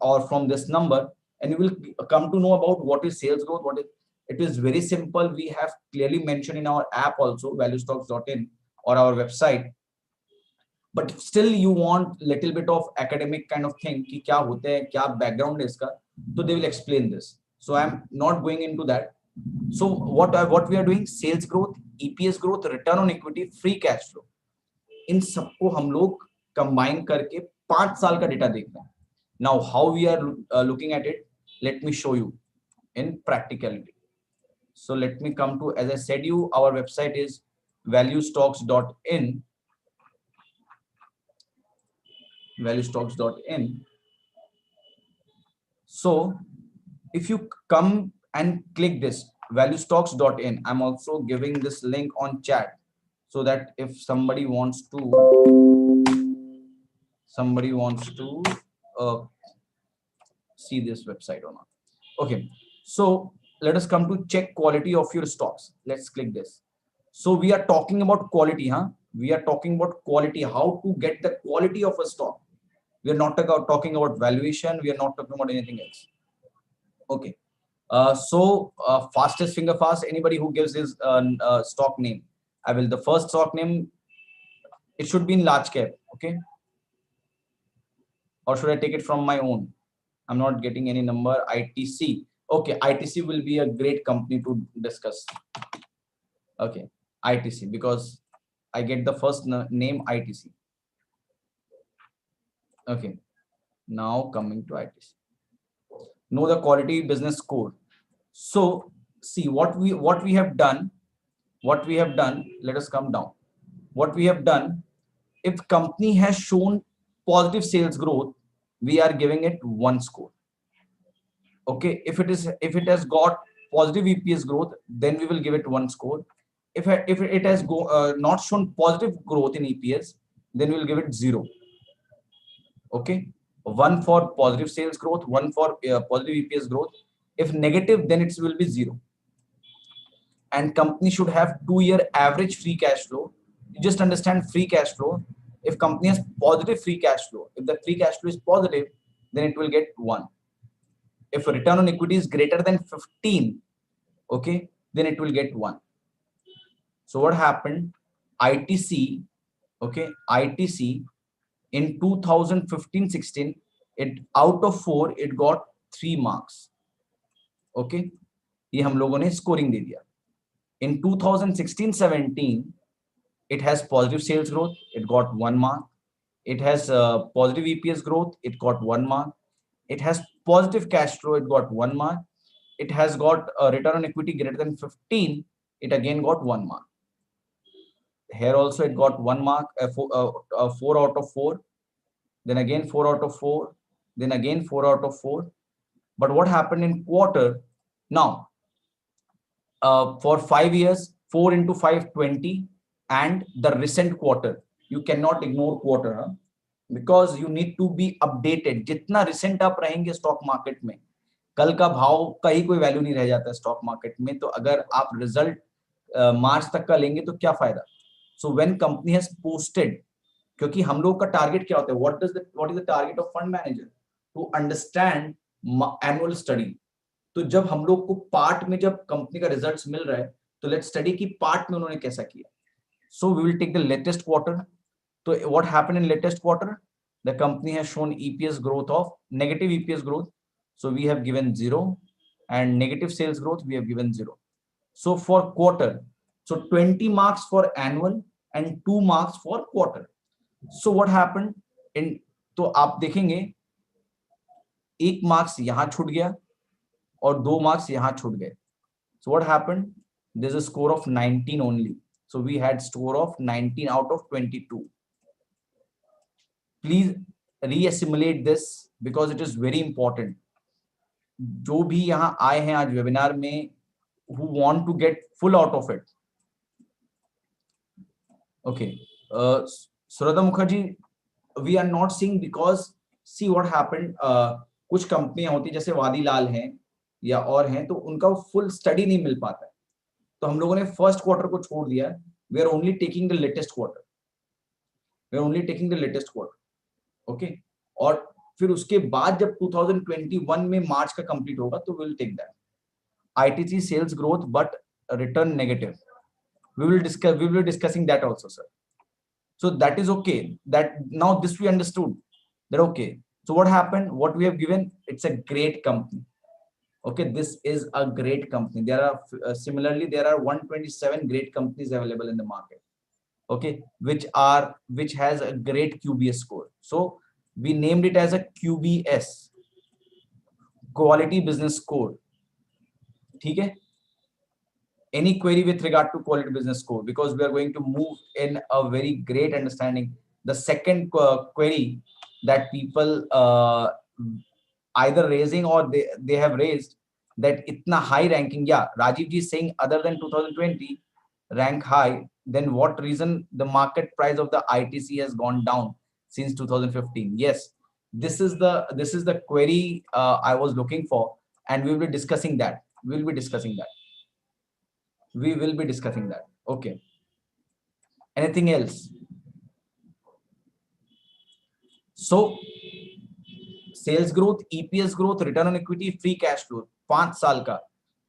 or from this number, and you will come to know about what is sales growth, it is very simple. We have clearly mentioned in our app also, valuestocks.in, or our website. But still you want little bit of academic kind of thing कि क्या होता है, क्या background है इसका, so they will explain this. So I am not going into that. So what we are doing, sales growth, EPS growth, return on equity, free cash flow, इन सबको हम लोग combine करके 5 साल का डेटा देखना है. Now how we are looking at it, let me show you in practicality. So let me come to, as I said you, our website is valuestocks.in, valuestocks.in. So if you come and click this valuestocks.in, I'm also giving this link on chat, so that if somebody wants to see this website or not. Okay, so let us come to check quality of your stocks. Let's click this. So we are talking about quality, huh? We are talking about quality, how to get the quality of a stock. We are not talking about valuation. We are not talking about anything else. Okay. Fastest finger fast. Anybody who gives his stock name, I will. The first stock name, it should be in large cap. Okay. Or should I take it from my own? I'm not getting any number. ITC. Okay. ITC will be a great company to discuss. Okay. ITC, because I get the first name ITC. Okay. Now coming to ITC. Know the quality business score. So see what we have done. What we have done. Let us come down. What we have done. If company has shown positive sales growth, we are giving it 1 score. Okay. If it has got positive EPS growth, then we will give it 1 score. If it has not shown positive growth in EPS, then we will give it 0. Okay. 1 for positive sales growth, 1 for positive EPS growth. If negative, then it will be 0. And company should have 2-year average free cash flow. You just understand free cash flow. If company has positive free cash flow, if the free cash flow is positive, then it will get 1. If return on equity is greater than 15, okay, then it will get 1. So what happened? ITC, okay, ITC in 2015-16, it out of 4, it got 3 marks. Okay, ये हम लोगों ने scoring दे दिया. In 2016-17, it has positive sales growth, it got 1 mark. It has positive EPS growth, it got 1 mark. It has positive cash flow, it got 1 mark. It has got a return on equity greater than 15, it again got 1 mark. Here also it got 1 mark, 4 out of 4, then again 4 out of 4, then again 4 out of 4. But what happened in quarter? Now, for 5 years, 4 into 5, 20, and the recent quarter. You cannot ignore quarter, huh? Because you need to be updated. जितना recent आप रहेंगे stock market में, कल का भाव का ही कोई value नहीं रह जाता stock market में. तो अगर आप result मार्च तक का लेंगे तो क्या फायदा? So when company has posted, क्योंकि हम लोग का टारगेट क्या होता है? What is the target of fund manager? To understand annual study. तो जब हम लोग को पार्ट में जब कंपनी का रिजल्ट्स मिल रहा है, तो लेट्स स्टडी की पार्ट में उन्होंने कैसा किया. So we will take the latest quarter. तो what happened in latest quarter? The company has shown EPS growth of negative EPS growth, so we have given 0, and negative sales growth we have given 0. So for quarter, so 20 marks for annual and 2 marks for quarter. So what happened in, तो आप देखेंगे 1 marks यहां छूट गया और 2 marks यहां छूट गए. So what happened? There's a score of 19 only. So we had score of 19 out of 22. Please re-assimilate this because it is very important. जो भी यहां आए हैं आज वेबिनार में, who want to get full out of it. Okay. Surada Mukherjee, we are not seeing because see what happened. कुछ कंपनियां होती जैसे वादीलाल हैं या और हैं, तो उनका फुल स्टडी नहीं मिल पाता है. तो हम लोगों ने फर्स्ट क्वार्टर को छोड़ दिया. We are only taking the latest quarter. We are only taking the latest quarter. Okay. और फिर उसके बाद जब 2021 में मार्च का कंप्लीट होगा तो we will take that. ITC sales growth but return negative. We will be discussing that also, sir. So that is okay. That now this we understood that okay. So what happened? What we have given? It's a great company. Okay, this is a great company. There are similarly there are 127 great companies available in the market. Okay, which has a great QBS score. So we named it as a QBS, Quality Business Score. ठीक है? Any query with regard to quality business score, because we are going to move in a very great understanding. The second query that people either raising or they have raised, that itna high ranking. Yeah, Rajiv ji is saying other than 2020 rank high, then what reason the market price of the ITC has gone down since 2015? Yes, this is the query I was looking for, and we will be discussing that. We will be discussing that. Okay. Anything else? So sales growth, EPS growth, return on equity, free cash flow 5 साल का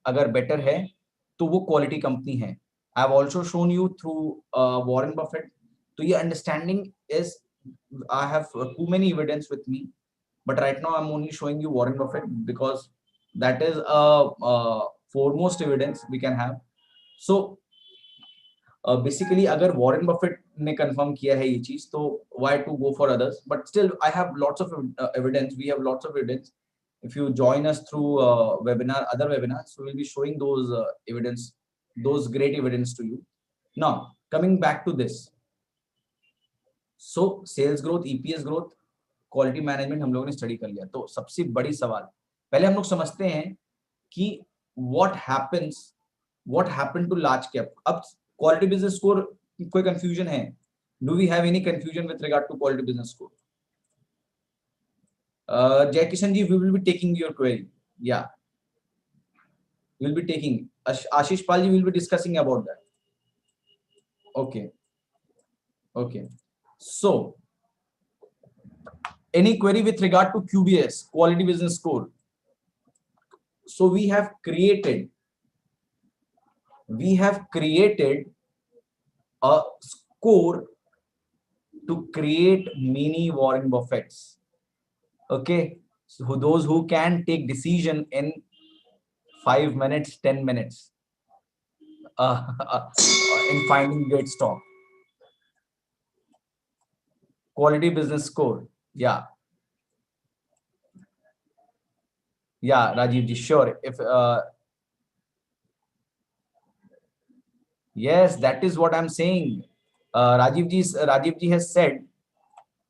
अगर better है तो वो quality company है. I have also shown you through Warren Buffett. तो ये understanding is, I have too many evidence with me, but right now I'm only showing you Warren Buffett because that is a foremost evidence we can have. So basically अगर Warren Buffett ने confirm किया है ये चीज तो why to go for others, but still I have lots of evidence, we have lots of evidence. If you join us through webinar, other webinars, so we'll be showing those evidence, those great evidence to you. Now coming back to this, so sales growth, EPS growth, quality management हम लोगों ने study कर लिया. तो सबसे बड़ी सवाल पहले हम लोग समझते हैं कि what happened to large cap. अब क्वालिटी बिजनेस स्कोर कोई कंफ्यूजन है? Do we have any confusion with regard to quality business score? Jai Kishan ji, we will be taking your query. Yeah we will be taking. Ashish Pal ji will be discussing about that. Okay okay. So any query with regard to QBS, quality business score? So we have created a score to create mini Warren Buffetts. Okay, so those who can take decision in 5 minutes, 10 minutes in finding great stock. Quality business score. Yeah, Rajiv ji, sure. If yes, that is what I'm saying. Rajiv ji has said.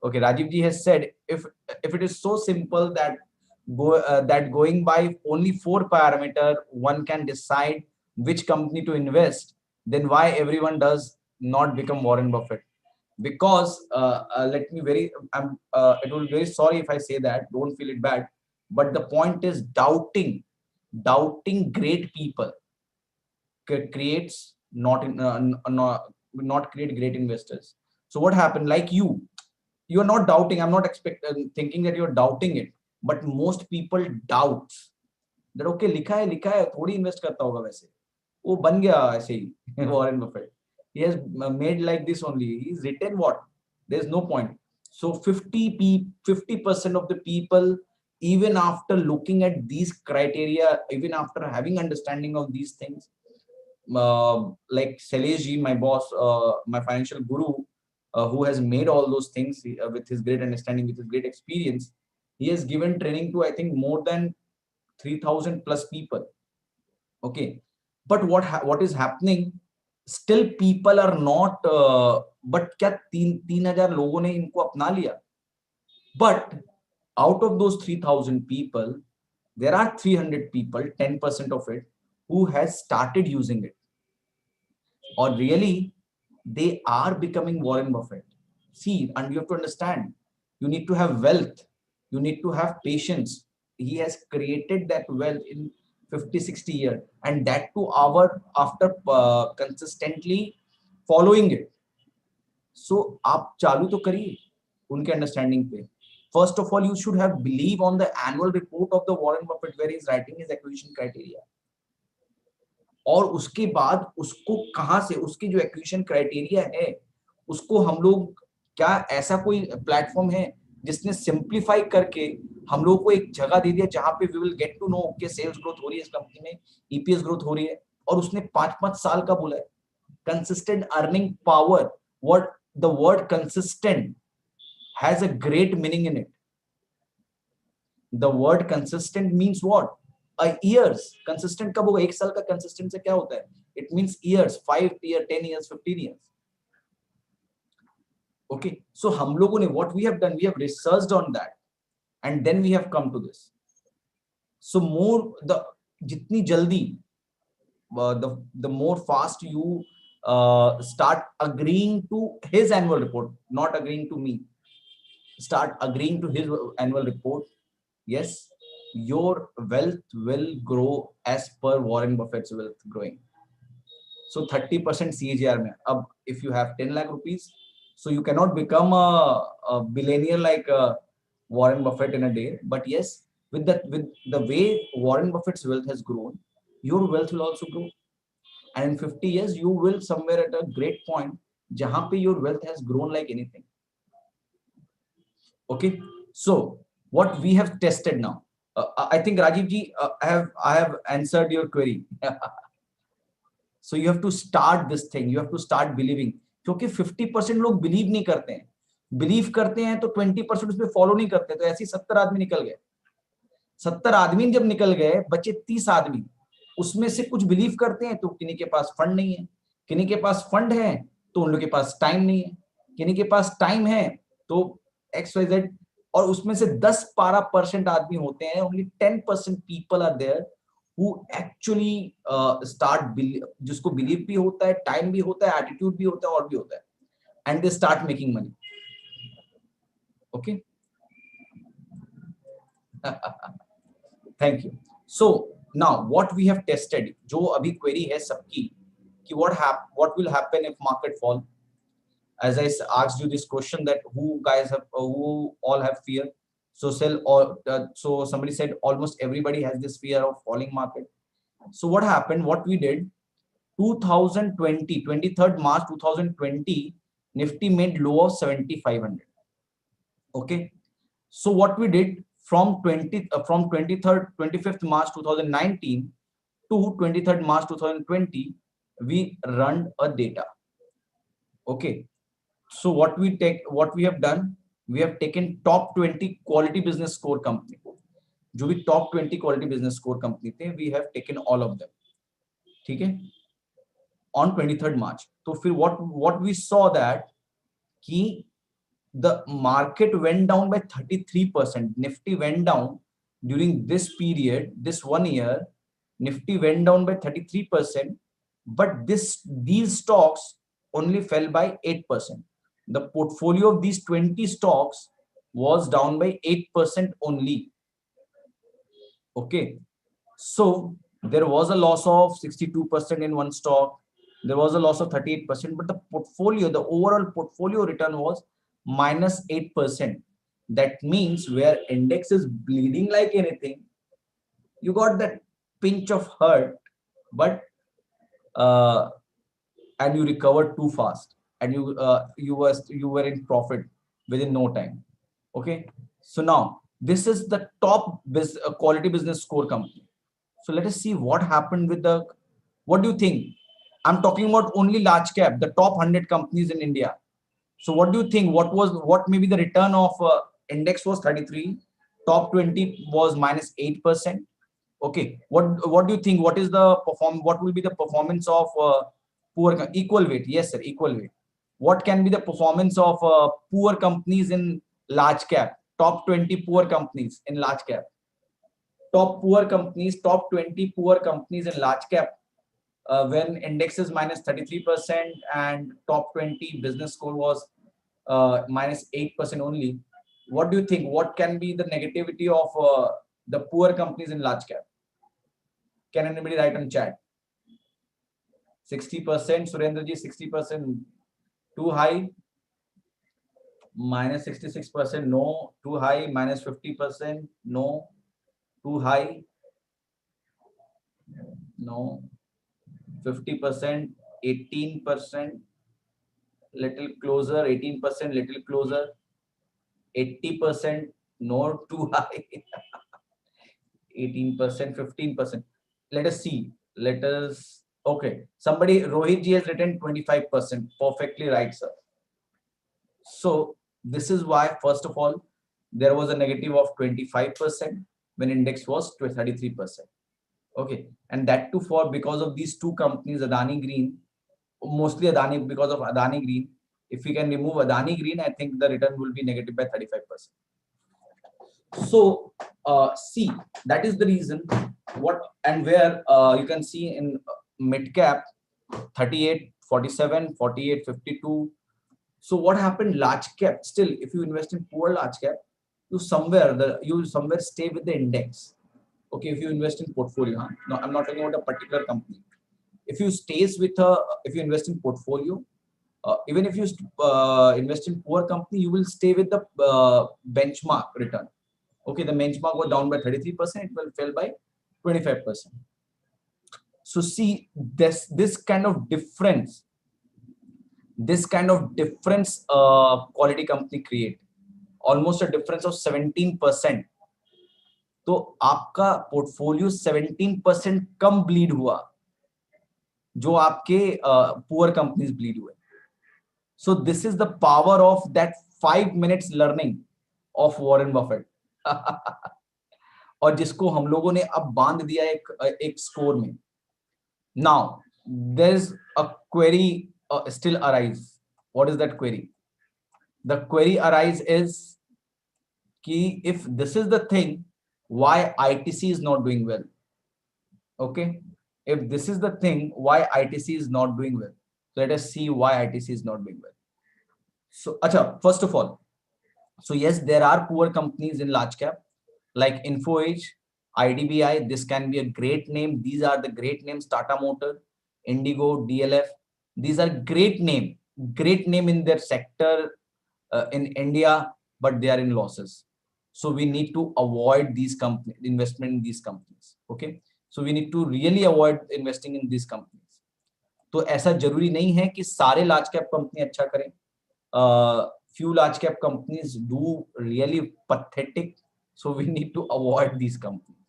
Okay, Rajiv ji has said, if it is so simple that going by only 4 parameter one can decide which company to invest, then why everyone does not become Warren Buffett? Because let me very it will be very sorry if I say that, don't feel it bad, but the point is doubting great people creates not create great investors. So what happened, like you're not doubting, I'm not thinking that you're doubting it, but most people doubt that okay, लिखा है थोड़ी invest करता होगा वैसे, वो बन गया ऐसे ही Warren Buffett. He has made like this only, he's written what, there's no point. So 50% of the people, even after looking at these criteria, even after having understanding of these things, like Shailesh ji, my boss, my financial guru, who has made all those things with his great understanding, with his great experience, he has given training to I think more than 3,000 plus people. Okay, but what is happening? Still people are not. But क्या 3,000 लोगों ने इनको अपना लिया? But out of those 3,000 people, there are 300 people, 10% of it, who has started using it. Or really, they are becoming Warren Buffett. See, and you have to understand, you need to have wealth, you need to have patience. He has created that wealth in 50, 60 years, and that too after consistently following it. So, आप चालू तो करिए उनके understanding पे. First of all, you should have believe on the annual report of the Warren Buffett where he is writing his acquisition criteria. और उसके बाद उसको कहां से, उसकी जो एक्विजिशन क्राइटेरिया है उसको हम लोग, क्या ऐसा कोई प्लेटफॉर्म है जिसने सिंप्लीफाई करके हम लोग को एक जगह दे दिया जहां पे we will get to know कि सेल्स ग्रोथ हो रही है इस कंपनी में, ईपीएस ग्रोथ हो रही है, और उसने 5-5 साल का बोला है. Consistent earning power, what the word consistent has a great meaning in it. The word consistent means what? years. Consistent कब होगा? 1 साल का consistent से क्या होता है? It means years, 5 years, 10 years, 15 years. Okay, so हम लोगों ने what we have done, we have researched on that, and then we have come to this. So more जितनी जल्दी the more fast you start agreeing to his annual report, not agreeing to me, start agreeing to his annual report, yes, your wealth will grow as per Warren Buffett's wealth growing. So 30% CAGR में. अब if you have 10 lakh rupees, so you cannot become a billionaire like Warren Buffett in a day. But yes, with the way Warren Buffett's wealth has grown, your wealth will also grow. And in 50 years, you will somewhere at a great point, jahan pe your wealth has grown like anything. Okay, so what we have tested now, I think Rajiv ji, I have answered your query. So you have to start this thing, you have to start believing. क्योंकि 50% लोग believe नहीं करते हैं, believe करते हैं तो 20% उसमें follow नहीं करते, तो ऐसे 70 आदमी निकल गए. 70 आदमी जब निकल गए, बचे 30 आदमी. उसमें से कुछ बिलीव करते हैं तो किन्हीं के पास फंड नहीं है, किन्हीं के पास फंड है तो उन लोगों के पास टाइम नहीं है, किन्हीं के पास टाइम है तो XYZ. और उसमें से 10-12% आदमी होते हैं, only 10% people are there who actually start जिसको बिलीव भी होता है, टाइम भी होता है, एटीट्यूड भी होता है और भी होता है, and they start making money. Okay. Thank you. So now what we have tested, जो अभी query है सबकी कि what will happen if market fall. As I asked you this question that who all have fear. So so somebody said almost everybody has this fear of falling market. So what happened? What we did, 23rd March 2020, Nifty made low of 7,500. Okay. So what we did from 25th March 2019 to 23rd March 2020, we run a data. Okay. So what we have done, we have taken top 20 quality business score company. जो भी top 20 quality business score company थे, we have taken all of them. ठीक है? On 23rd March. तो फिर what we saw that कि the market went down by 33%. Nifty went down during this period, this 1 year. Nifty went down by 33%, but these stocks only fell by 8%. The portfolio of these 20 stocks was down by 8% only. Okay, so there was a loss of 62% in one stock. There was a loss of 38%, but the overall portfolio return was minus 8%. That means where index is bleeding like anything, you got that pinch of hurt, but and you recovered too fast, and you were in profit within no time. Okay, so now this is the top quality business score company. So let us see what happened with what do you think? I'm talking about only large cap, the top 100 companies in India. So what do you think? What maybe the return of index was 33, top 20 was minus 8%. Okay, what do you think? What will be the performance of equal weight? Yes, sir, equal weight. What can be the performance of poor companies in large cap? Top 20 poor companies in large cap. Top 20 poor companies in large cap. When index is minus 33% and top 20 business score was minus 8% only. What do you think? What can be the negativity of the poor companies in large cap? Can anybody write on chat? 60%, Surendra ji, 60%, too high. Minus 66%, no. Too high. Minus 50%, no. Too high, no. 50%, 18%, little closer. 18%, little closer. 80%, no. Too high. 18%, 15%. Let us see. Okay. Somebody, Rohit ji has written 25%. Perfectly right, sir. So this is why, first of all, there was a negative of 25% when index was 33%. Okay. And that too because of these two companies, Adani Green, mostly Adani, because of Adani Green. If we can remove Adani Green, I think the return will be negative by 35%. So see, that is the reason where you can see in mid cap 38, 47, 48, 52. So what happened? Large cap, still if you invest in poor large cap, you somewhere stay with the index. Okay, if you invest in portfolio, no, I'm not talking about a particular company. if you stays with if you invest in portfolio, even if you invest in poor company, you will stay with the benchmark return. Okay, the benchmark was down by 33%, it will fell by 25%. So see, this kind of difference, quality company create almost a difference of 17%. तो आपका portfolio 17% कम bleed हुआ जो आपके poor companies bleed हुए. So this is the power of that 5 minutes learning of Warren Buffett. और जिसको हम लोगों ने अब बांध दिया एक स्कोर में. Now there is a query still arise. What is that query? The query arise is कि if this is the thing, why ITC is not doing well? Okay, if this is the thing, why ITC is not doing well? So let us see why ITC is not doing well. So acha, first of all, so yes, there are poor companies in large cap like InfoEdge, IDBI. This can be a great name. These are the great names. Tata Motor, Indigo, DLF. These are great name in their sector in India, but they are in losses. So we need to avoid these companies, investment in these companies. Okay, so we need to really avoid investing in these companies. तो ऐसा जरूरी नहीं है कि सारे large cap company अच्छा करें. Few large cap companies do really pathetic, so we need to avoid these companies.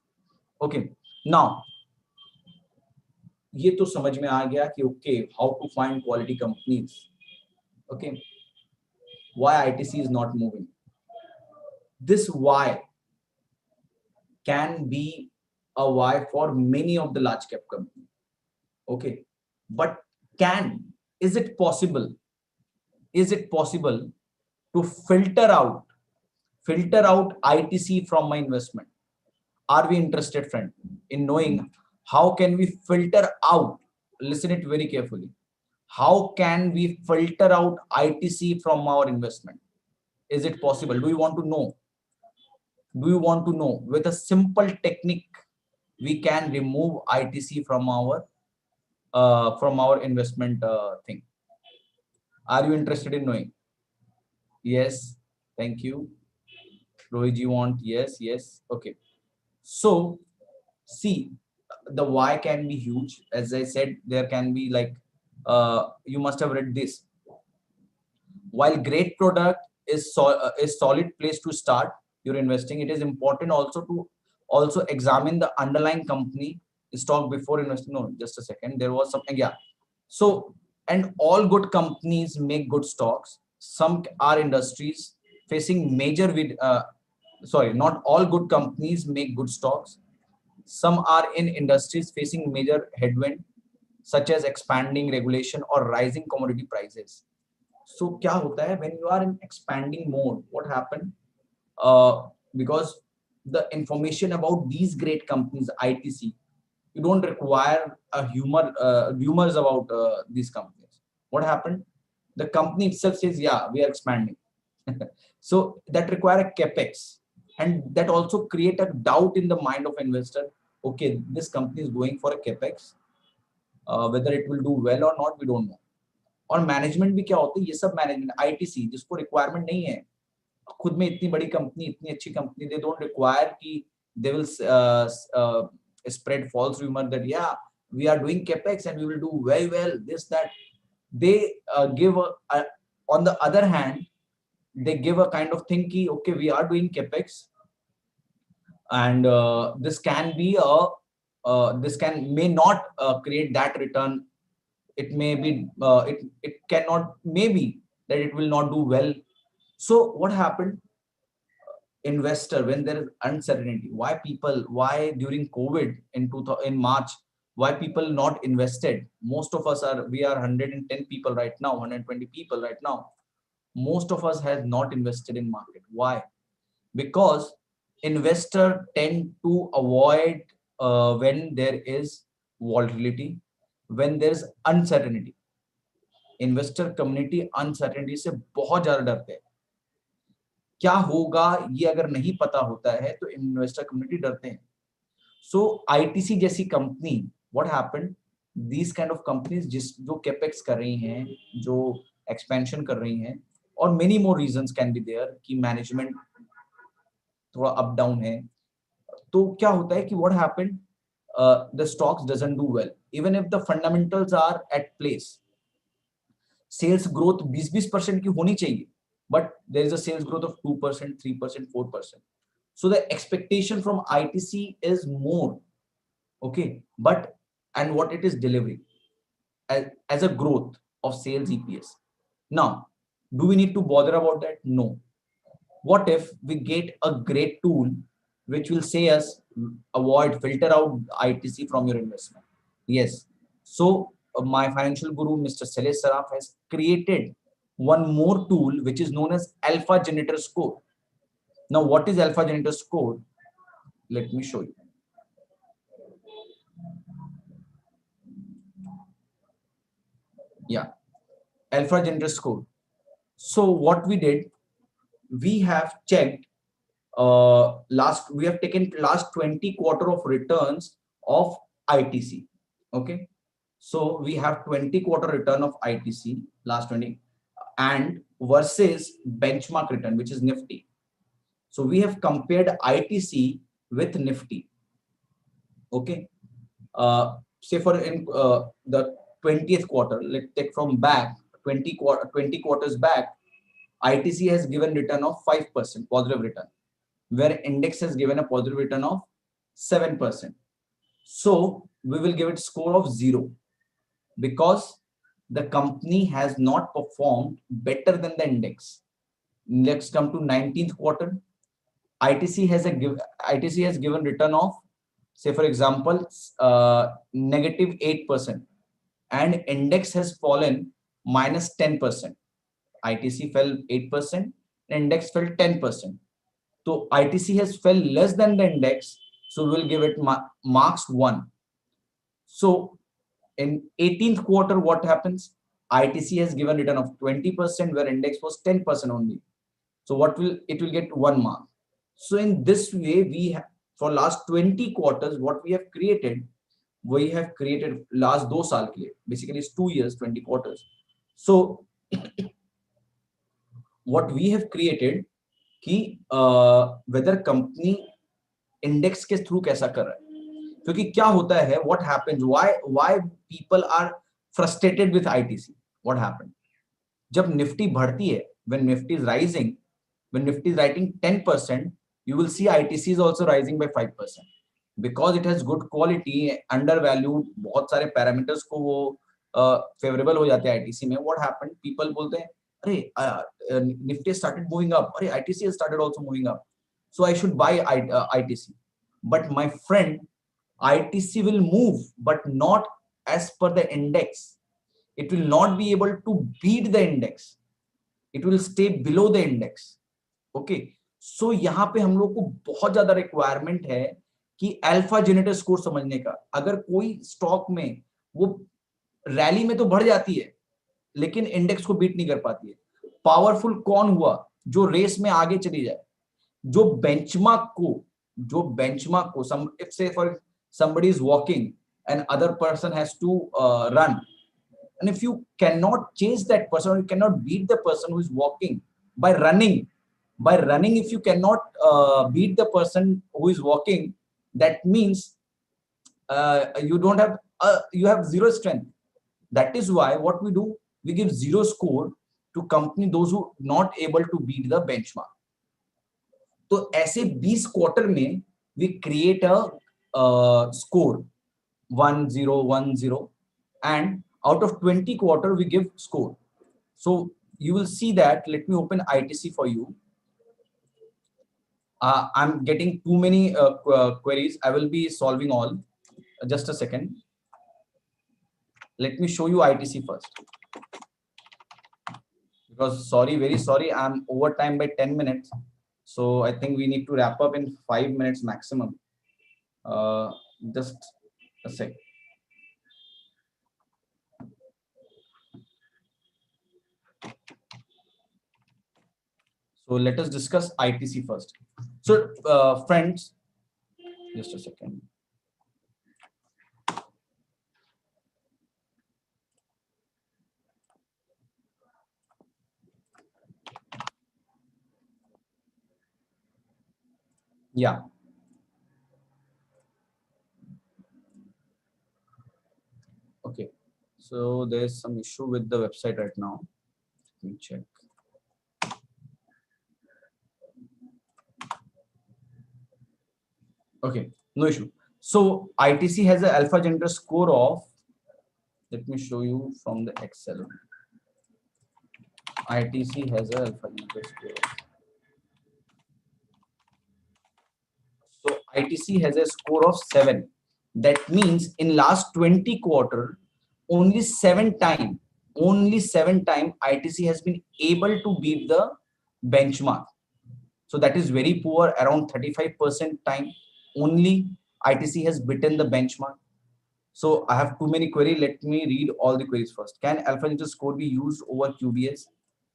Okay, now ये तो समझ में आ गया कि okay, how to find quality companies. Okay, why ITC is not moving. This why can be a why for many of the large cap companies. Okay, but is it possible to filter out ITC from my investment? Are we interested, friend, in knowing how can we filter out? Listen it very carefully. How can we filter out ITC from our investment? Is it possible? Do you want to know? With a simple technique we can remove ITC from our investment thing? Are you interested in knowing? Yes, thank you. Rohit, you want? Yes. Okay, so see, the why can be huge. As I said, there can be like you must have read this. While great product is solid place to start your investing, it is important also to examine the underlying company stock before investing. No, just a second, there was something. Yeah, so and all good companies make good stocks. Some are industries facing major not all good companies make good stocks. Some are in industries facing major headwind, such as expanding regulation or rising commodity prices. So क्या होता है when you are in expanding mode? What happened? Because the information about these great companies, ITC, you don't require a rumors about these companies. What happened? The company itself says, yeah, we are expanding. So that require a capex, and that also create a doubt in the mind of investor. Okay, this company is going for a capex. Whether it will do well or not, we don't know. और management भी क्या होता है, ये सब management ITC जिसको requirement नहीं है, खुद में इतनी बड़ी कंपनी, इतनी अच्छी कंपनी, दे डोंट रिक्वायर कि they will spread false rumor that yeah, we are doing capex and we will do very well, this that. They give on the other hand, they give a kind of thing ki, okay, we are doing capex and this can be may not create that return. It may be it cannot, maybe that it will not do well. So what happened? Investor, when there is uncertainty, why during COVID in March, why people not invested? Most of us we are 110 people right now, 120 people right now. Most of us has not invested in market. Why? Because investor tend to avoid when there is volatility, when there is uncertainty. Investor community uncertainty से बहुत ज्यादा डरते हैं. क्या होगा ये अगर नहीं पता होता है तो इन्वेस्टर कम्युनिटी डरते हैं. सो आईटीसी जैसी company, what happened, these kind of companies जो capex कर रही हैं, जो expansion कर रही हैं, और many more reasons can be there कि management थोड़ा up down है, तो क्या होता है कि what happened, the stocks doesn't do well even if the fundamentals are at place. Sales growth 20% की होनी चाहिए, but there is a sales growth of 2%, 3%, 4%. So the expectation from ITC is more, okay, but and what it is delivering as a growth of sales EPS. Now, do we need to bother about that? No. What if we get a great tool which will say us filter out ITC from your investment? Yes. So my financial guru, Mr. Salesh Saraf, has created one more tool which is known as Alpha Generator Score. Now, what is Alpha Generator Score? Let me show you. Yeah, Alpha Generator Score. So what we did, we have checked we have taken last 20 quarter of returns of ITC. Okay, so we have 20 quarter return of ITC last 20 and versus benchmark return, which is Nifty. So we have compared ITC with Nifty. Okay, say for in the 20th quarter, let's take from back 20 quarters back, ITC has given return of 5% positive return, where index has given a positive return of 7%. So we will give it score of 0 because the company has not performed better than the index. Let's come to 19th quarter. ITC has given return of, say for example, negative 8%, and index has fallen minus 10%. ITC fell 8%, index fell 10%. So ITC has fell less than the index, so we'll give it marks 1. So in 18th quarter, what happens? ITC has given return of 20%, where index was 10% only. So what will it will get 1 mark. So in this way, we have for last 20 quarters, what we have created last 2 साल के लिए, basically it's 2 years, 20 quarters. So what we have created कि whether company index के through कैसा कर रहा है, क्योंकि क्या होता है, what happens, why people are frustrated with ITC, what happened, जब निफ्टी बढ़ती है, when nifty is rising, when nifty is writing 10%, you will see ITC is also rising by 5% because it has good quality, undervalued, बहुत सारे parameters को वो favorable हो जाते हैं ITC में. What happened, people बोलते हैं अरे nifty started moving up, अरे ITC has started also moving up, so I should buy ITC. But my friend, ITC will move but not as per the index. It will not be able to beat the index, it will stay below the index. Okay, so यहाँ पे हम लोग को बहुत ज्यादा requirement है कि alpha generator score समझने का. अगर कोई स्टॉक में वो रैली में तो बढ़ जाती है लेकिन इंडेक्स को बीट नहीं कर पाती है, पावरफुल कौन हुआ जो रेस में आगे चली जाए, जो बेंचमार्क को if say for somebody is walking and other person has to run, and if you cannot chase that person, or you cannot beat the person who is walking by running, if you cannot beat the person who is walking, that means you don't have you have zero strength. That is why what we do, we give 0 score to company those who not able to beat the benchmark. तो ऐसे 20 quarter में we create a score 1 0 1 0, and out of 20 quarter we give score. So you will see that, let me open ITC for you. I'm getting too many queries. I will be solving all. Just a second. Let me show you ITC first. Because sorry, very sorry, I'm over time by 10 minutes. So I think we need to wrap up in 5 minutes maximum. Just a sec. So let us discuss ITC first. So friends, just a second. Yeah. Okay. So there's some issue with the website right now. Let me check. Okay, no issue. So ITC has an alpha generator score of, let me show you from the Excel. ITC has an alpha generator score. So ITC has a score of 7. That means in last 20 quarter, only seven time ITC has been able to beat the benchmark. So that is very poor. Around 35% time only ITC has beaten the benchmark. So I have too many queries. Let me read all the queries first. Can alpha generator score be used over QBS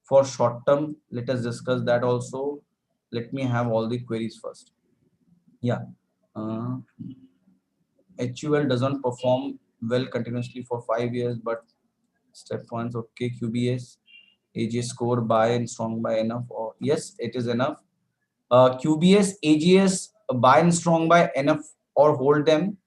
for short term? Let us discuss that also. Let me have all the queries first. Yeah. Uh, HUL doesn't perform well continuously for 5 years, but step one, okay, QBS, AGS score buy and strong buy enough, or yes, it is enough. QBS, AGS buy and strong buy enough or hold them,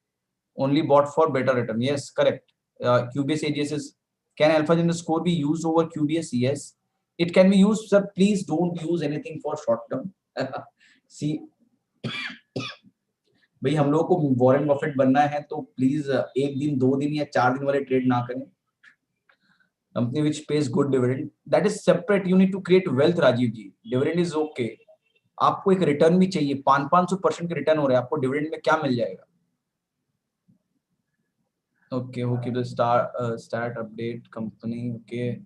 only bought for better return. Yes, correct. QBS, AGS is, can alpha generator score be used over QBS? Yes, it can be used, sir. Please don't use anything for short term. See, भाई हम लोग को Warren Buffett बनना है तो please एक दिन 2 दिन या 4 दिन वाले ट्रेड ना करें. Company which pays good dividend, that is separate. You need to create wealth, Rajiv ji. Dividend is okay. आपको एक रिटर्न भी चाहिए. 500% के रिटर्न हो रहे हैं, आपको डिविडेंड में क्या मिल जाएगा? Okay, okay, the start update company. Okay,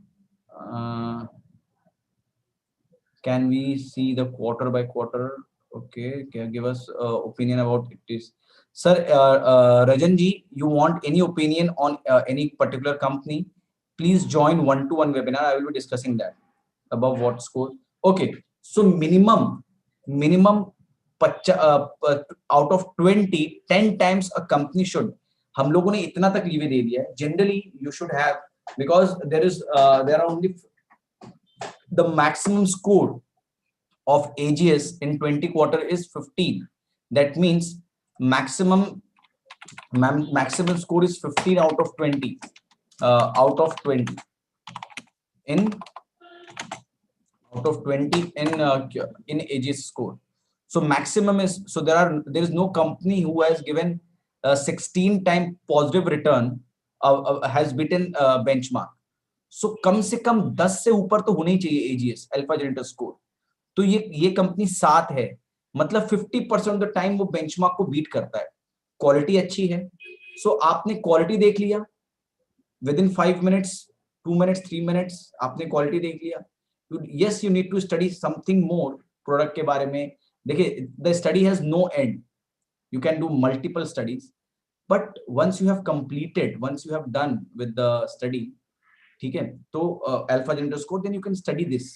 can we see the quarter by quarter? Okay, can you give us opinion about it is, sir. Rajan ji, you want any opinion on any particular company? Please join one-to-one webinar. I will be discussing that. Above what score? Okay, so minimum out of 20, 10 times a company should. हम लोगों ने इतना तक leeway दे दिया है. Generally you should have, because there are only the maximum score of AGS in 20 quarter is 15. That means maximum score is 15 out of 20. Out of 20 in in AGS score. So maximum is, so there is no company who has given 16 time positive return has beaten benchmark. So कम से कम 10 से ऊपर तो होना ही चाहिए AGS alpha generator score. तो ये company 7 है, मतलब 50% ऑफ द टाइम वो बेंचमार्क को बीट करता है. क्वालिटी अच्छी है. सो आपने क्वालिटी देख लिया within 5 minutes, 2 minutes, 3 minutes आपने क्वालिटी देख लिया. Yes, you need to study something more product के बारे में. देखिए, the study has no end. You can do multiple studies, but once you have completed, once you have done with the study, ठीक है, तो alpha generator score, then you can study this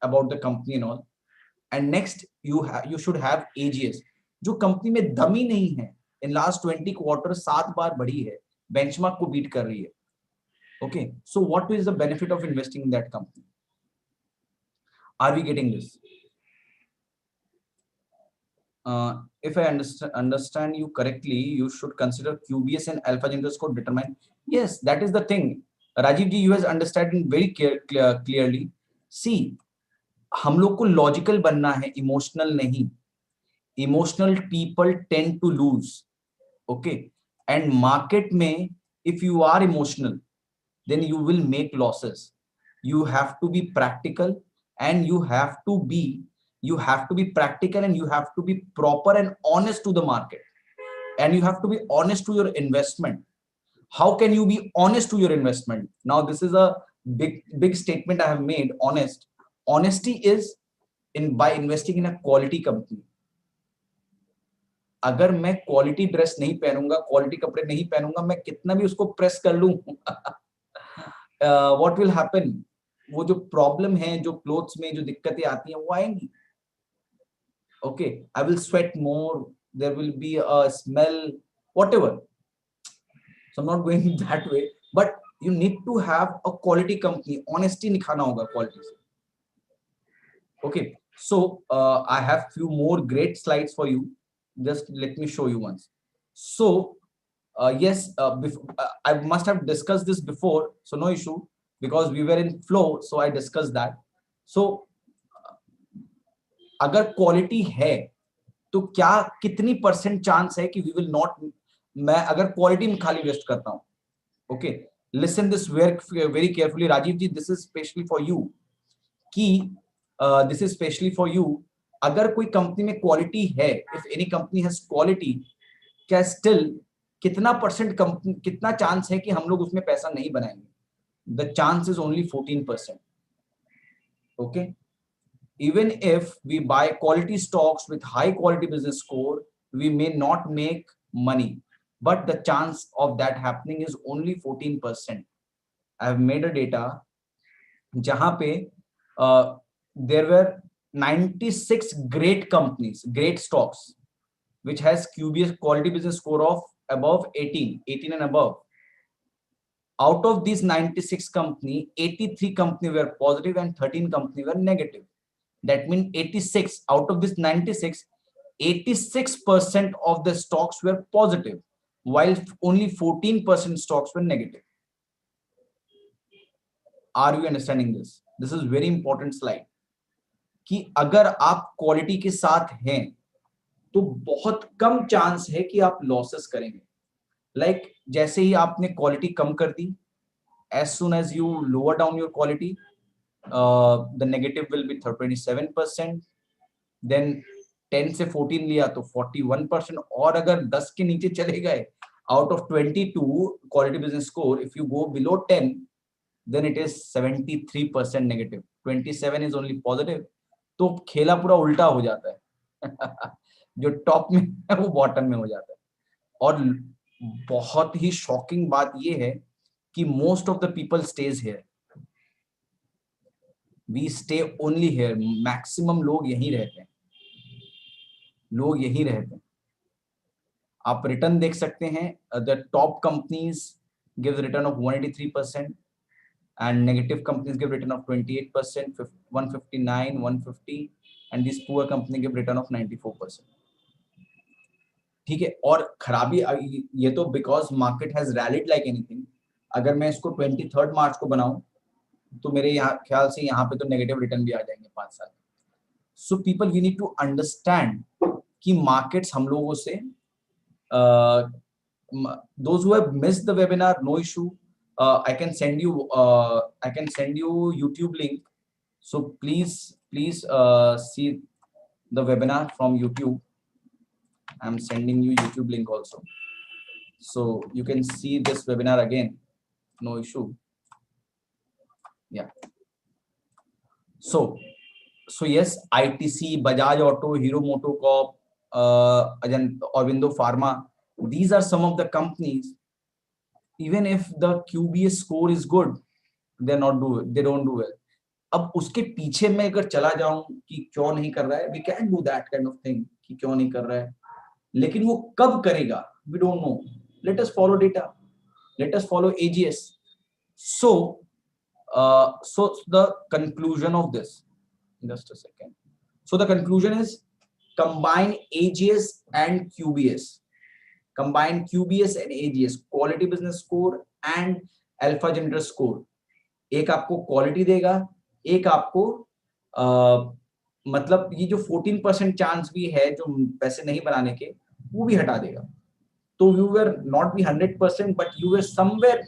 about the company and all. And next you should have AGS, जो company में दमी नहीं है. In last 20 quarter 7 बार बढ़ी है, benchmark को बीट कर रही है. Okay, so what is the benefit of investing in that company? Are we getting this? If I understand you correctly, you should consider QBS and alpha generator score determine. Yes, that is the thing. Rajiv ji, you has understanding very clearly. See, हम लोग को logical बनना है, emotional नहीं. Emotional people tend to lose. Okay, and market में if you are emotional, then you will make losses. You have to be practical, and you have to be practical, and you have to be proper and honest to the market, and you have to be honest to your investment. How can you be honest to your investment? Now this is a big statement I have made. Honesty is in by investing in a quality company. अगर मैं quality dress नहीं पहनूंगा, quality कपड़े नहीं पहनूंगा, मैं कितना भी उसको press कर लूं, व्हाट विल हैपन? वो जो प्रॉब्लम है, जो क्लोथ्स में जो दिक्कतें आती हैं, वो आएंगी. Okay, I will sweat more, there will be a smell, whatever. So I am not going that way, but you need to have a quality company. Honesty निखाना होगा क्वालिटी से. Okay, So I have few more great slides for you. Just let me show you once. So yes, I must have discussed this before, so no issue, because we were in flow, so I discussed that. So अगर quality है तो क्या कितनी percent chance है कि we will not, मैं अगर quality में खाली इन्वेस्ट करता हूं, okay, listen this very carefully Rajiv ji, this is specially for you, कि this is specially for you, अगर कोई कंपनी में क्वालिटी है, if any company has quality, क्या स्टिल कितना परसेंट कंपनी, कितना चांस है कि हम लोग उसमें पैसा नहीं बनाएंगे? The chance is only 14%. Okay, even if we buy quality stocks with high quality business score, we may not make money, but the chance of that happening is only 14%. I have made a data jahan pe there were 96 great companies, great stocks, which has QBS, quality business score, of above 18 and above. Out of these 96 company, 83 company were positive and 13 company were negative. That means 86 out of this 96, 86% of the stocks were positive, while only 14% stocks were negative. Are you understanding this? This is very important slide. कि अगर आप quality के साथ हैं तो बहुत कम chance है कि आप लॉसेस करेंगे. लाइक जैसे ही आपने क्वालिटी कम कर दी, as soon as you lower down your quality, the negative will be 27%. Then 10 से 14 लिया तो 41%, और अगर 10 के नीचे चले गए, out of 22 quality business score, if you go below 10, then it is 73% negative, 27 is only positive. तो खेला पूरा उल्टा हो जाता है. जो टॉप में है वो बॉटम में हो जाता है. और बहुत ही शॉकिंग बात ये है कि most of the people stays here, we stay only here, maximum लोग यहीं रहते हैं, लोग यही रहते हैं. आप रिटर्न देख सकते हैं, the top companies give return of 183% and negative companies give return of 28%, 159, 150, and these poor company give return of 94%. ठीक है. और खराबी ये तो because market has rallied like anything. अगर मैं इसको 23 मार्च को बनाऊं तो मेरे यहाँ ख्याल से यहाँ पे तो नेगेटिव रिटर्न भी आ जाएंगे 5 साल. So people we need to understand कि मार्केट्स हम लोगों से, those who have missed the webinar, no issue. I can send you YouTube link. So please see the webinar from YouTube. I'm sending you YouTube link also, so you can see this webinar again, no issue. Yeah. So yes, ITC, Bajaj Auto, Hero Motocorp, Aurobindo Pharma, these are some of the companies. Even if the QBS score is good, they don't do well. अब उसके पीछे मैं अगर चला जाऊं कि क्यों नहीं कर रहा है, we can do that kind of thing कि क्यों नहीं कर रहा है, लेकिन वो कब करेगा, we don't know. Let us follow data, let us follow AGS. So the conclusion of this, just a second. So the conclusion is combine AGS and QBS. Combine QBS and AGS, quality business score and alpha generator score. एक आपको quality देगा, एक आपको मतलब ये जो 14% chance भी है जो पैसे नहीं बनाने के, वो भी हटा देगा. तो you were not be 100%, but you were somewhere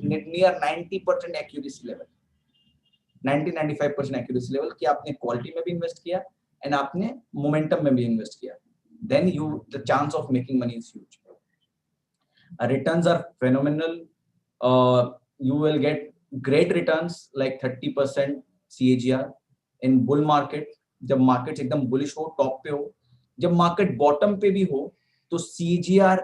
near 90% accuracy level, 90-95% accuracy level कि आपने क्वालिटी में भी इन्वेस्ट किया एंड आपने मोमेंटम में भी इन्वेस्ट किया. Then the chance of making money is huge. Returns are phenomenal. You will get great returns like 30% CAGR in bull market. जब मार्केट एकदम बुलिश हो, टॉप पे हो, जब मार्केट बॉटम पे भी हो, तो CAGR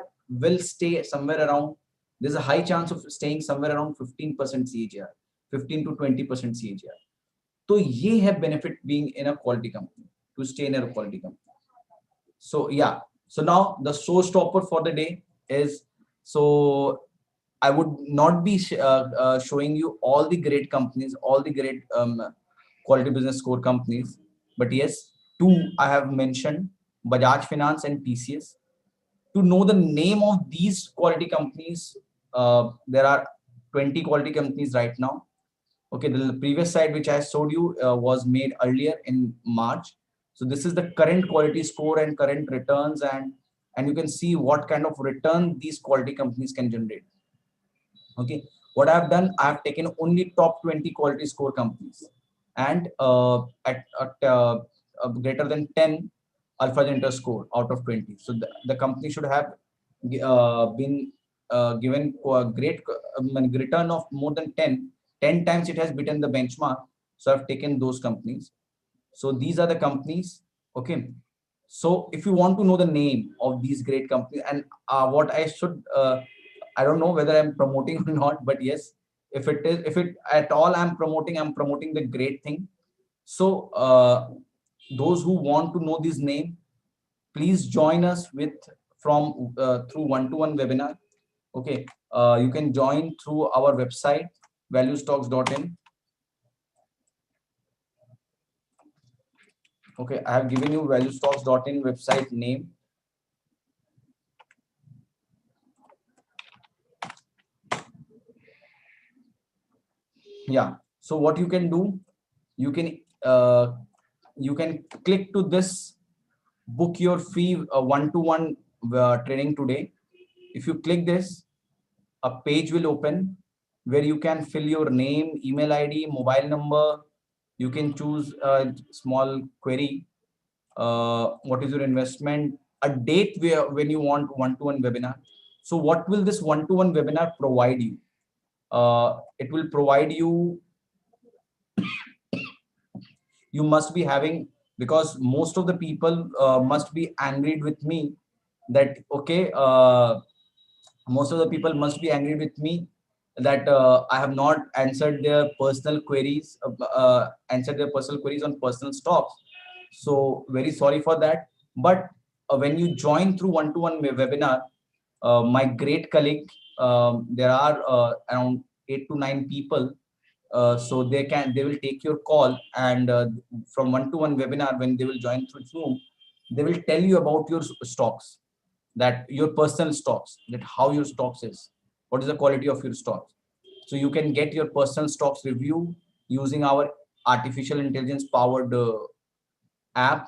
will stay somewhere around, there's a high chance of staying somewhere around 15% CAGR, 15 to 20% CAGR. तो ये है benefit being in a quality company, to stay in a quality company. So yeah, so now the showstopper for the day is, so I would not be showing you all the great companies, all the great quality business score companies. but yes, two I have mentioned: Bajaj Finance and TCS. To know the name of these quality companies, there are 20 quality companies right now. Okay, the previous slide which I showed you was made earlier in March. So this is the current quality score and current returns, and you can see what kind of return these quality companies can generate. Okay, what I've done, I've taken only top 20 quality score companies, and at greater than 10 alpha gender score out of 20. So the company should have been given a great return of more than 10 times. It has beaten the benchmark. So I've taken those companies. So these are the companies. Okay, so if you want to know the name of these great companies, and what I should I don't know whether I'm promoting or not, but yes, if it at all I'm promoting the great thing. So those who want to know this name, please join us with from through one-to-one webinar. Okay, you can join through our website valuestocks.in. Okay, I have given you valuestocks.in website name. Yeah, so what you can do, you can uh, you can click to this, book your free one-to-one training today. If you click this, a page will open where you can fill your name, email ID, mobile number. You can choose a small query. What is your investment? A date where when you want one-to-one webinar. So what will this one-to-one webinar provide you? It will provide you, you must be having, because most of the people must be angry with me that okay, most of the people must be angry with me that I have not answered their personal queries, answered their personal queries on personal stocks. So very sorry for that. But when you join through one-to-one webinar, my great colleague, there are around 8 to 9 people, so they will take your call, and from one-to-one webinar, when they will join through Zoom, they will tell you about your stocks, that your personal stocks, that how your stocks is, what is the quality of your stocks. So you can get your personal stocks review using our artificial intelligence powered app.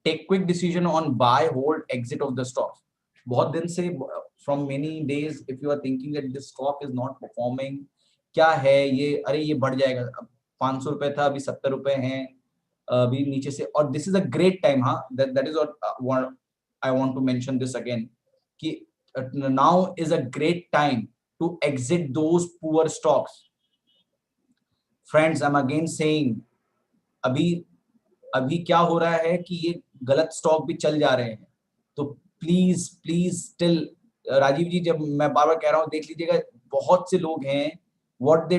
Take quick decision on buy, hold, exit of the stocks. बहुत दिन से, from many days, if you are thinking that this stock is not performing, क्या है ये, अरे ये बढ़ जाएगा, अब 500 रुपए था अभी 70 रुपए हैं, अभी नीचे से, और this is a great time, हाँ, that is what I want to mention this again, कि now is a great time to exit those poor stocks. Friends, I'm again saying, अभी अभी क्या हो रहा है कि ये गलत स्टॉक भी चल जा रहे हैं, तो प्लीज प्लीज स्टिल, राजीव जी, जब मैं बार बार कह रहा हूँ, देख लीजिएगा, बहुत से लोग हैं, what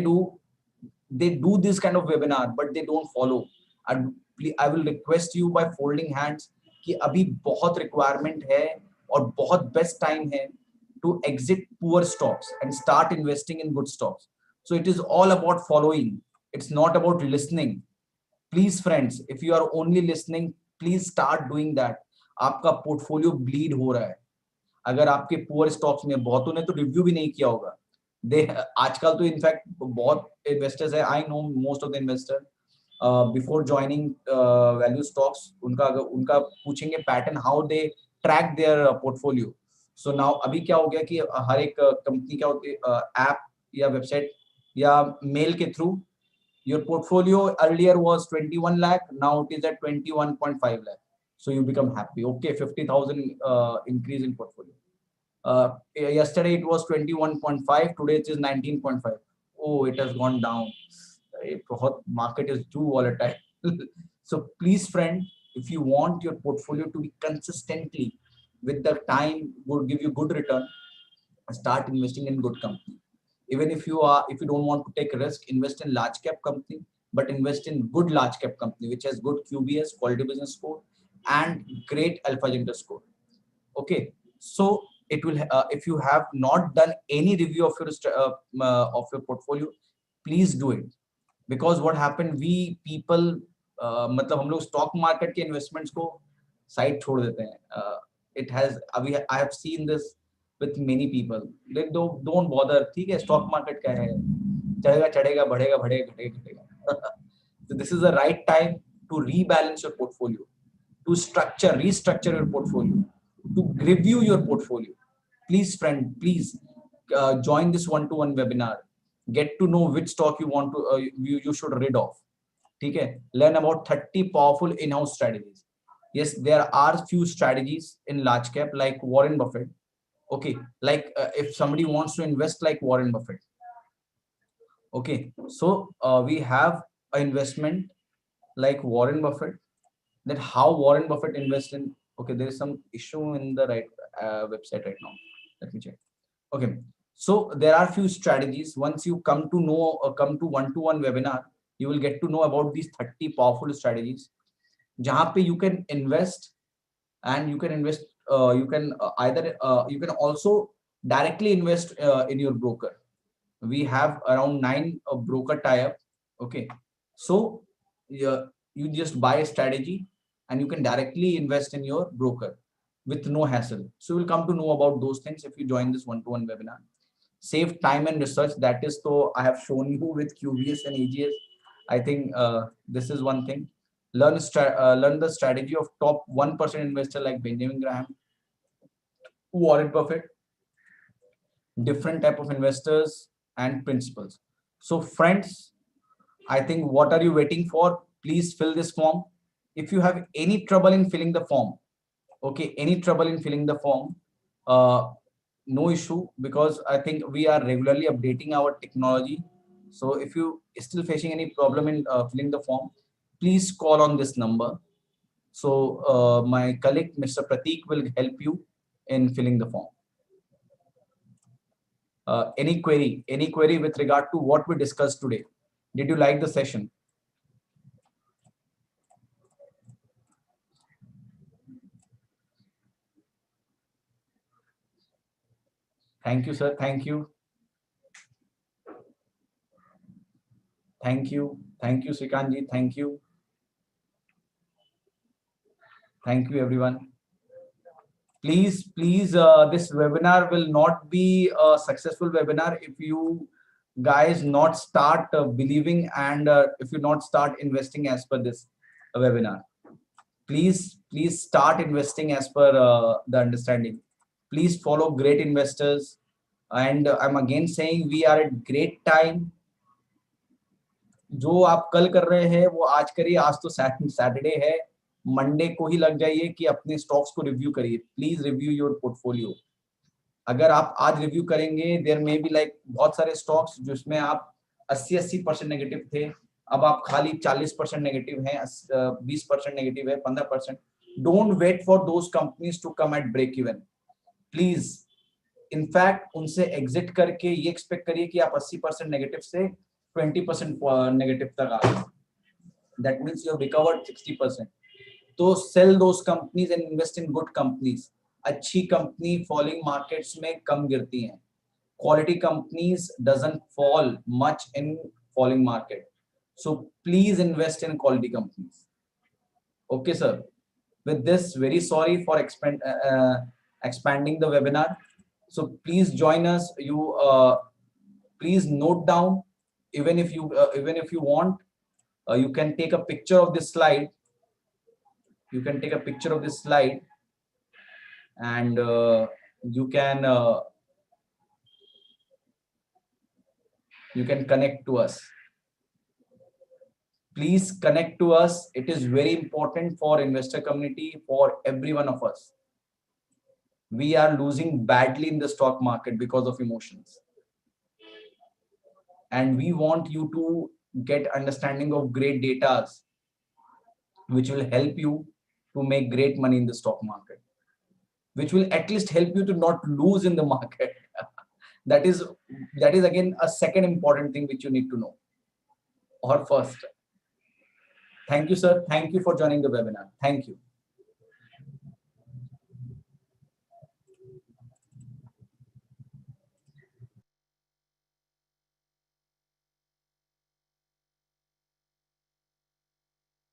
they do this kind of webinar but they don't follow. I will request you by folding hands कि अभी बहुत requirement है और बहुत best time है to exit poor stocks and start investing in good stocks. So it is all about following, it's not about listening. Please friends, if you are only listening, please start doing that. आपका portfolio bleed हो रहा है, अगर आपके poor stocks में, बहुतों ने तो रिव्यू भी नहीं किया होगा, दे आजकल तो इनफैक्ट बहुत इन्वेस्टर्स है, I know most of the investor before joining value stocks, उनका अगर उनका पूछेंगे pattern, how they track their portfolio. So now अभी क्या हो गया कि हर एक कंपनी क्या होती है, ऐप या वेबसाइट या मेल के through, your portfolio earlier was 21 lakh, now it is at 21.5 lakh. So you become happy. Okay, 50,000 increase in portfolio. Yesterday it was 21.5, today it is 19.5. Oh, it has gone down. Market is too volatile. So please friend, if you want your portfolio to be consistently with the time will give you good return, start investing in good company. Even if you don't want to take a risk, invest in large cap company, but invest in good large cap company which has good QBS, quality business score, and great alpha gender score. Okay, so it will if you have not done any review of your portfolio, please do it. Because what happened, we people मतलब हम लोग stock market के investments को side छोड़ देते हैं. It has अभी I have seen this with many people. They don't bother. ठीक है, स्टॉक मार्केट क्या है, चढ़ेगा चढ़ेगा, बढ़ेगा बढ़ेगा, घटेगा घटेगा. So this is the right time to rebalance your portfolio, to restructure your portfolio, to review your portfolio. Please, friend, please join this one-to-one webinar. Get to know which stock you want to you should rid of. Okay, learn about 30 powerful in-house strategies. Yes, there are few strategies in large cap like Warren Buffett. Okay, like if somebody wants to invest like Warren Buffett. Okay, so we have an investment like Warren Buffett. That how Warren Buffett invests in. Okay, there is some issue in the right website right now. Let me check. Okay, so there are few strategies. Once you come to know, come to one-to-one webinar, you will get to know about these 30 powerful strategies. जहाँ पे you can invest, and you can invest. You can either you can also directly invest in your broker. We have around 9 broker tie-up. Okay, so yeah, you just buy a strategy and you can directly invest in your broker with no hassle. So you'll come to know about those things if you join this one-to-one webinar. Save time and research. That is, so I have shown you with QBS and AGS. I think this is one thing. Learn the strategy of top 1% investor like Benjamin Graham, Warren Buffett, different type of investors and principles. So friends, I think what are you waiting for? Please fill this form. If you have any trouble in filling the form, okay, any trouble in filling the form, no issue, because I think we are regularly updating our technology. So if you still facing any problem in filling the form, please call on this number. So my colleague, Mr. Pratik, will help you in filling the form. Any query with regard to what we discussed today? Did you like the session? Thank you, sir. Thank you. Thank you. Thank you, Srikanji. Thank you. Thank you, everyone. Please, this webinar will not be a successful webinar if you guys not start believing and if you not start investing as per this webinar. Please start investing as per the understanding. Please follow great investors. And I'm again saying we are at great time. जो आप कल कर रहे हैं वो आज करिए. आज तो सैटरडे है, मंडे को ही लग जाइए कि अपने स्टॉक्स को रिव्यू करिए. Please review your portfolio. अगर आप आज रिव्यू करेंगे, देयर मे बी लाइक बहुत सारे स्टॉक्स जिसमें आप 80% नेगेटिव थे, अब आप खाली 40% नेगेटिव हैं, 20% नेगेटिव है, 15%. Don't wait for those companies to come at break even. Please, in fact उनसे एग्जिट करके ये एक्सपेक्ट करिए कि आप 80% नेगेटिव से 20% नेगेटिव तक आ गए. That means you have recovered 60%. तो sell those companies and invest in good companies. अच्छी कंपनी फॉलिंग मार्केट्स में कम गिरती हैं. Quality companies doesn't fall much in falling market. So please invest in quality companies. Okay, sir. With this, very sorry for expanding the webinar. So please join us. You please note down. Even if you want, you can take a picture of this slide. You can take a picture of this slide, and you can connect to us. Please connect to us. It is very important for investor community, for every one of us. We are losing badly in the stock market because of emotions, and we want you to get understanding of great data which will help you to make great money in the stock market, which will at least help you to not lose in the market. that is again a second important thing which you need to know, or first. Thank you, sir. Thank you for joining the webinar. Thank you.